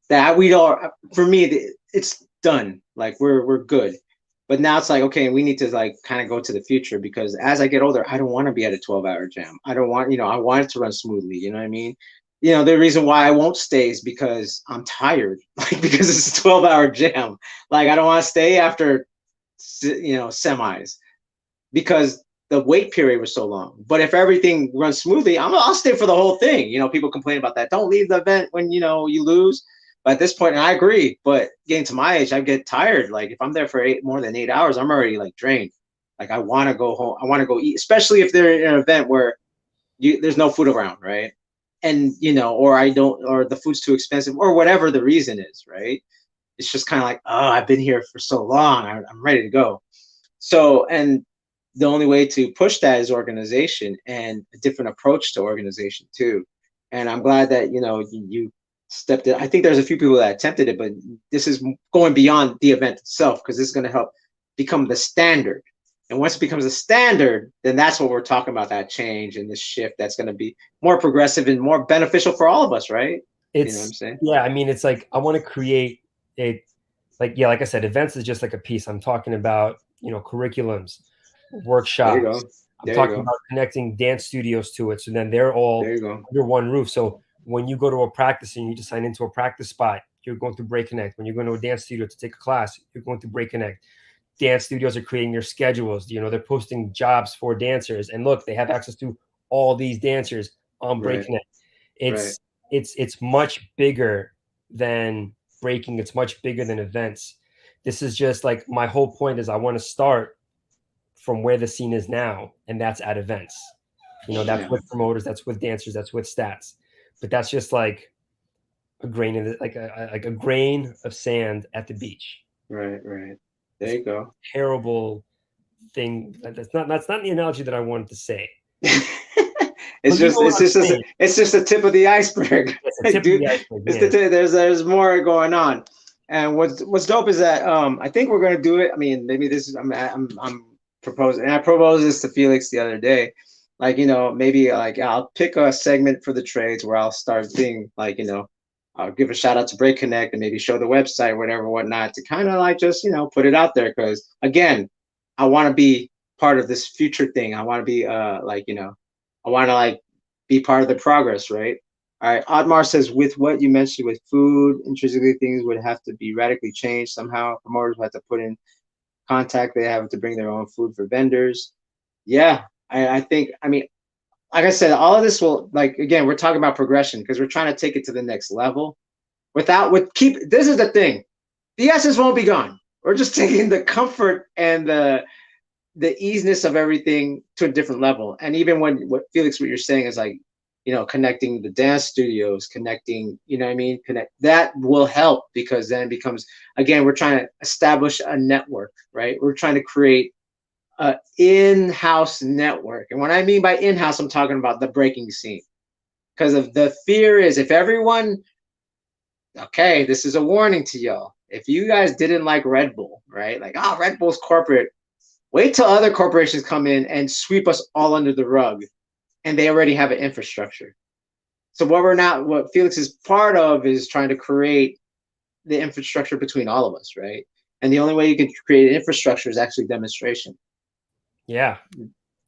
A: that we don't. For me, it's done. Like, we're good. But now it's like, okay, we need to like kind of go to the future because as I get older, I don't want to be at a 12-hour jam. I don't want, I want it to run smoothly. You know what I mean? The reason why I won't stay is because I'm tired, like because it's a 12-hour jam. Like I don't want to stay after, semis because the wait period was so long. But if everything runs smoothly, I'll stay for the whole thing. People complain about that. Don't leave the event when you lose. But at this point, and I agree. But getting to my age, I get tired. Like if I'm there for more than 8 hours, I'm already like drained. Like I want to go home. I want to go eat, especially if they're in an event where there's no food around, right? And or I don't, or the food's too expensive, or whatever the reason is, right? It's just kind of like, oh, I've been here for so long. I'm ready to go. So, and the only way to push that is organization and a different approach to organization too. And I'm glad that you stepped in. I think there's a few people that attempted it, but this is going beyond the event itself because this is going to help become the standard. And once it becomes a standard, then that's what we're talking about, that change and this shift that's going to be more progressive and more beneficial for all of us, right? You know what I'm saying?
B: Yeah, I mean, it's like I want to create a like I said, events is just like a piece. I'm talking about, curriculums,
A: There you go.
B: workshops. I'm
A: There you
B: talking
A: go.
B: about connecting dance studios to it. So then they're all
A: There you go.
B: under one roof. So when you go to a practice and you just sign into a practice spot, you're going to Break Konnect. When you're going to a dance studio to take a class, you're going to Break Konnect. Dance studios are creating their schedules. They're posting jobs for dancers. And look, they have access to all these dancers on Break
A: Right.
B: Konnect.
A: Right.
B: It's much bigger than breaking. It's much bigger than events. This is just like my whole point is I want to start from where the scene is now, and that's at events. That's with promoters, that's with dancers, that's with stats. But that's just like a grain of like a grain of sand at the beach.
A: Right. There you go.
B: Terrible thing. That's not the analogy that I wanted to say.
A: It's just it's just the tip of the iceberg.
B: It's a tip of the iceberg.
A: It's there's more going on. And what's dope is that I think we're gonna do it. I mean, maybe this is I'm proposing, and I proposed this to Felix the other day. Like maybe like I'll pick a segment for the trades where I'll start being like I'll give a shout out to Break Konnect and maybe show the website, whatever, whatnot, to kind of like just put it out there because again, I want to be part of this future thing. I want to be I want to like be part of the progress, right? All right. Admar says, with what you mentioned with food, intrinsically things would have to be radically changed somehow. Promoters would have to put in contact. They have to bring their own food for vendors. Yeah, I think. I mean, like I said, all of this will like again. We're talking about progression because we're trying to take it to the next level. This is the thing. The essence won't be gone. We're just taking the comfort and the easiness of everything to a different level. And even what Felix, what you're saying is like, connecting the dance studios, connecting, what I mean? That will help because then it becomes, again, we're trying to establish a network, right? We're trying to create an in-house network. And what I mean by in-house, I'm talking about the breaking scene. Because of the fear is if everyone okay, this is a warning to y'all. If you guys didn't like Red Bull, right? Like, oh, Red Bull's corporate. Wait till other corporations come in and sweep us all under the rug, and they already have an infrastructure. So what Felix is part of is trying to create the infrastructure between all of us, right? And the only way you can create infrastructure is actually demonstration.
B: Yeah.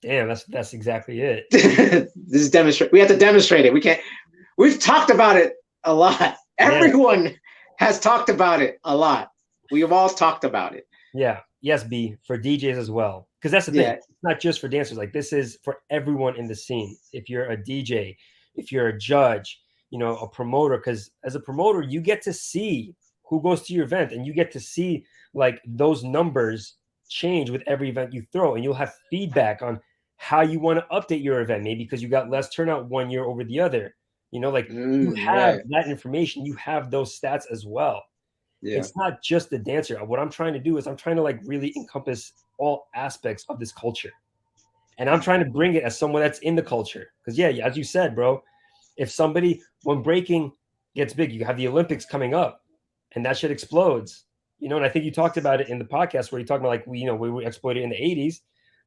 B: Damn, that's exactly it.
A: This is demonstrate. We have to demonstrate it. We can't. We've talked about it a lot.
B: Yeah.
A: Everyone has talked about it a lot. We have all talked about it.
B: Yeah. Yes, B, for DJs as well. Because that's the thing.
A: Yeah.
B: It's not just for dancers. Like, this is for everyone in the scene. If you're a DJ, if you're a judge, a promoter, because as a promoter, you get to see who goes to your event, and you get to see like those numbers change with every event you throw, and you'll have feedback on how you want to update your event, maybe because you got less turnout one year over the other. Like, you have
A: Right.
B: that information, you have those stats as well.
A: Yeah.
B: It's not just the dancer. What I'm trying to do is I'm trying to like really encompass all aspects of this culture. And I'm trying to bring it as someone that's in the culture. Because yeah, as you said, bro, if somebody, when breaking gets big, you have the Olympics coming up and that shit explodes. And I think you talked about it in the podcast where you talked about like we were exploited in the 80s.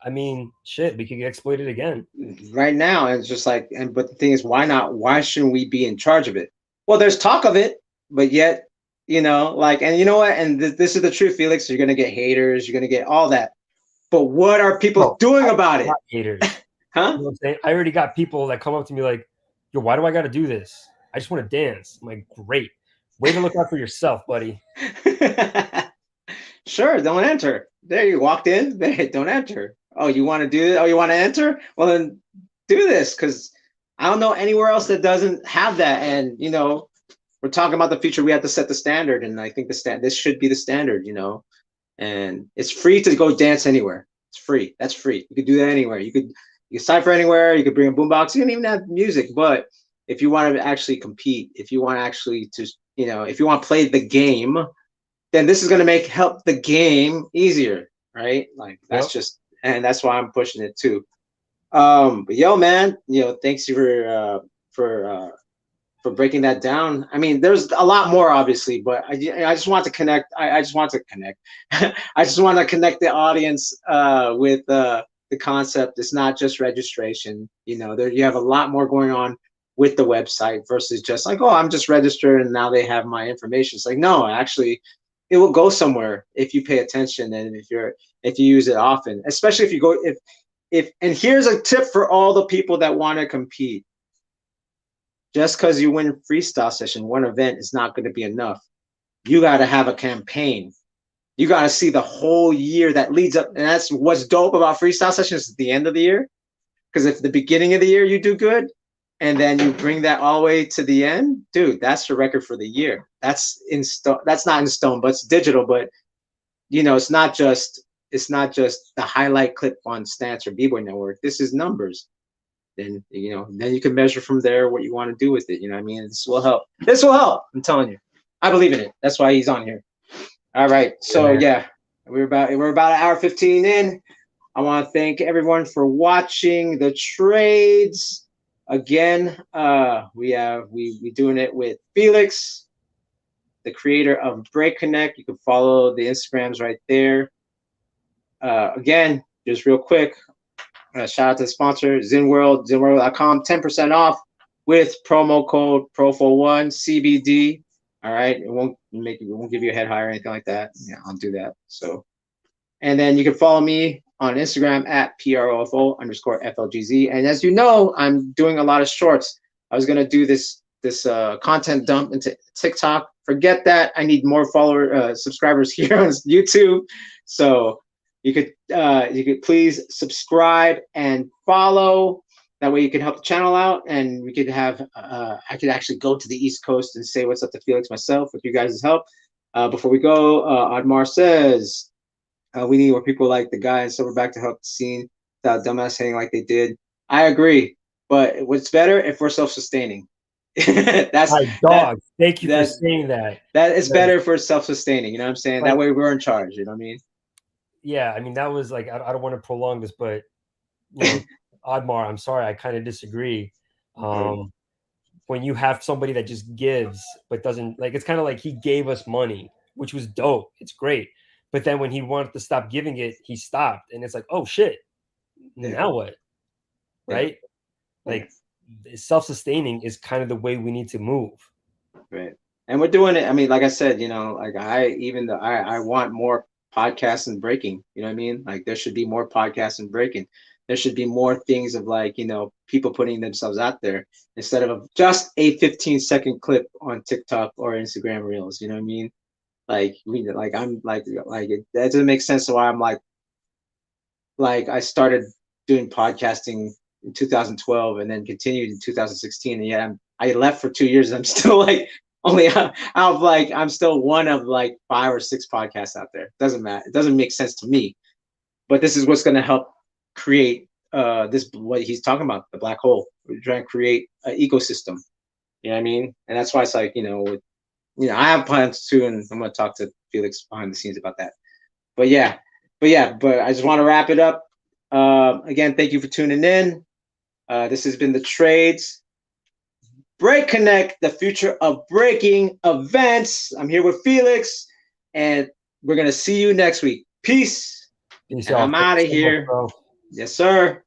B: I mean, shit, we could get exploited again.
A: Right now, it's just like, but the thing is, why not? Why shouldn't we be in charge of it? Well, there's talk of it, but yet, like, and you know what? And this is the truth, Felix. You're gonna get haters. You're gonna get all that. But what are people
B: Bro,
A: doing
B: I
A: about it?
B: got haters.
A: Huh?
B: What I'm saying? I already got people that come up to me like, yo, why do I got to do this? I just want to dance. I'm like, great. Way to look out for yourself, buddy.
A: Sure, don't enter. There, you walked in. There, don't enter. Oh, you want to do it? Oh, you want to enter? Well, then do this, because I don't know anywhere else that doesn't have that. And we're talking about the future. We have to set the standard, and I think this should be the standard. And it's free to go dance anywhere. It's free. That's free. You could do that anywhere. You could cipher anywhere. You could bring a boombox. You can even have music. But if you want to actually compete, if you want actually to, if you want to play the game, then this is going to help the game easier, right? Like
B: Yep.
A: and that's why I'm pushing it too. But yo, man, thanks for breaking that down. I mean, there's a lot more, obviously, but I just want to connect. I just want to connect. I just want to connect the audience with the concept. It's not just registration. There you have a lot more going on with the website versus just like, oh, I'm just registered and now they have my information. It's like, no, actually, it will go somewhere if you pay attention and if you use it often, especially if you go if and here's a tip for all the people that want to compete. Just because you win a freestyle session, one event is not going to be enough. You got to have a campaign. You got to see the whole year that leads up. And that's what's dope about freestyle sessions at the end of the year. Because if the beginning of the year you do good, and then you bring that all the way to the end, dude, that's the record for the year. That's in stone. That's not in stone, but it's digital. But it's not just the highlight clip on Stance or B-Boy Network. This is numbers. Then you can measure from there what you want to do with it. What I mean? This will help. I'm telling you. I believe in it. That's why he's on here. All right. So yeah, we're about an hour 15 in. I want to thank everyone for watching the trades. Again, we doing it with Felix, the creator of Konnect. You can follow the Instagrams right there. Again, just real quick, shout out to the sponsor, Zenworld, zenworld.com, 10% off with promo code PROFO1 CBD. All right, it won't give you a head high or anything like that. Yeah, I'll do that. So, and then you can follow me on Instagram at PROFO_FLGZ. And as you know, I'm doing a lot of shorts. I was gonna do this content dump into TikTok. Forget that. I need more subscribers here on YouTube. So you could please subscribe and follow. That way you can help the channel out, and we could have I could actually go to the East Coast and say what's up to Felix myself with you guys' help. Before we go, Admar says we need more people like the guy in Silverback to help the scene without dumbass hating like they did. I agree, but what's better if we're self-sustaining. That's
B: My
A: that
B: dog. Thank you for
A: that
B: saying that.
A: that is better for self-sustaining. You know what I'm saying?
B: Like,
A: that way we're in charge. You know what I mean?
B: yeah, I mean, that was like, I don't want to prolong this, but Admar, I'm sorry, I kind of disagree. when you have somebody that just gives but doesn't, like, it's kind of like he gave us money, which was dope. It's great. But then when he wanted to stop giving it, he stopped. And it's like, oh shit,
A: Yeah.
B: now what?
A: Yeah.
B: Right?
A: Yeah.
B: Like, self-sustaining is kind of the way we need to move.
A: Right. And we're doing it. I mean, like I said, like I want more podcasts and breaking. You know what I mean? Like there should be more podcasts and breaking. There should be more things of like, people putting themselves out there instead of just a 15-second clip on TikTok or Instagram Reels. You know what I mean? Like I'm like that doesn't make sense. So why I'm like I started doing podcasting in 2012 and then continued in 2016, and yet I left for 2 years. And I'm still like only out of like I'm still one of like 5 or 6 podcasts out there. Doesn't matter. It doesn't make sense to me. But this is what's going to help create this what he's talking about, the black hole. We're trying to create an ecosystem. You know what I mean? And that's why it's like I have plans too, and I'm going to talk to Felix behind the scenes about that. But yeah, but I just want to wrap it up. Again, thank you for tuning in. This has been the Trades. Break Connect, the future of breaking events. I'm here with Felix, and we're going to see you next week. Peace.
B: Peace
A: And
B: out.
A: I'm
B: Thank
A: out
B: you
A: of
B: so much,
A: here.
B: bro.
A: Yes, sir.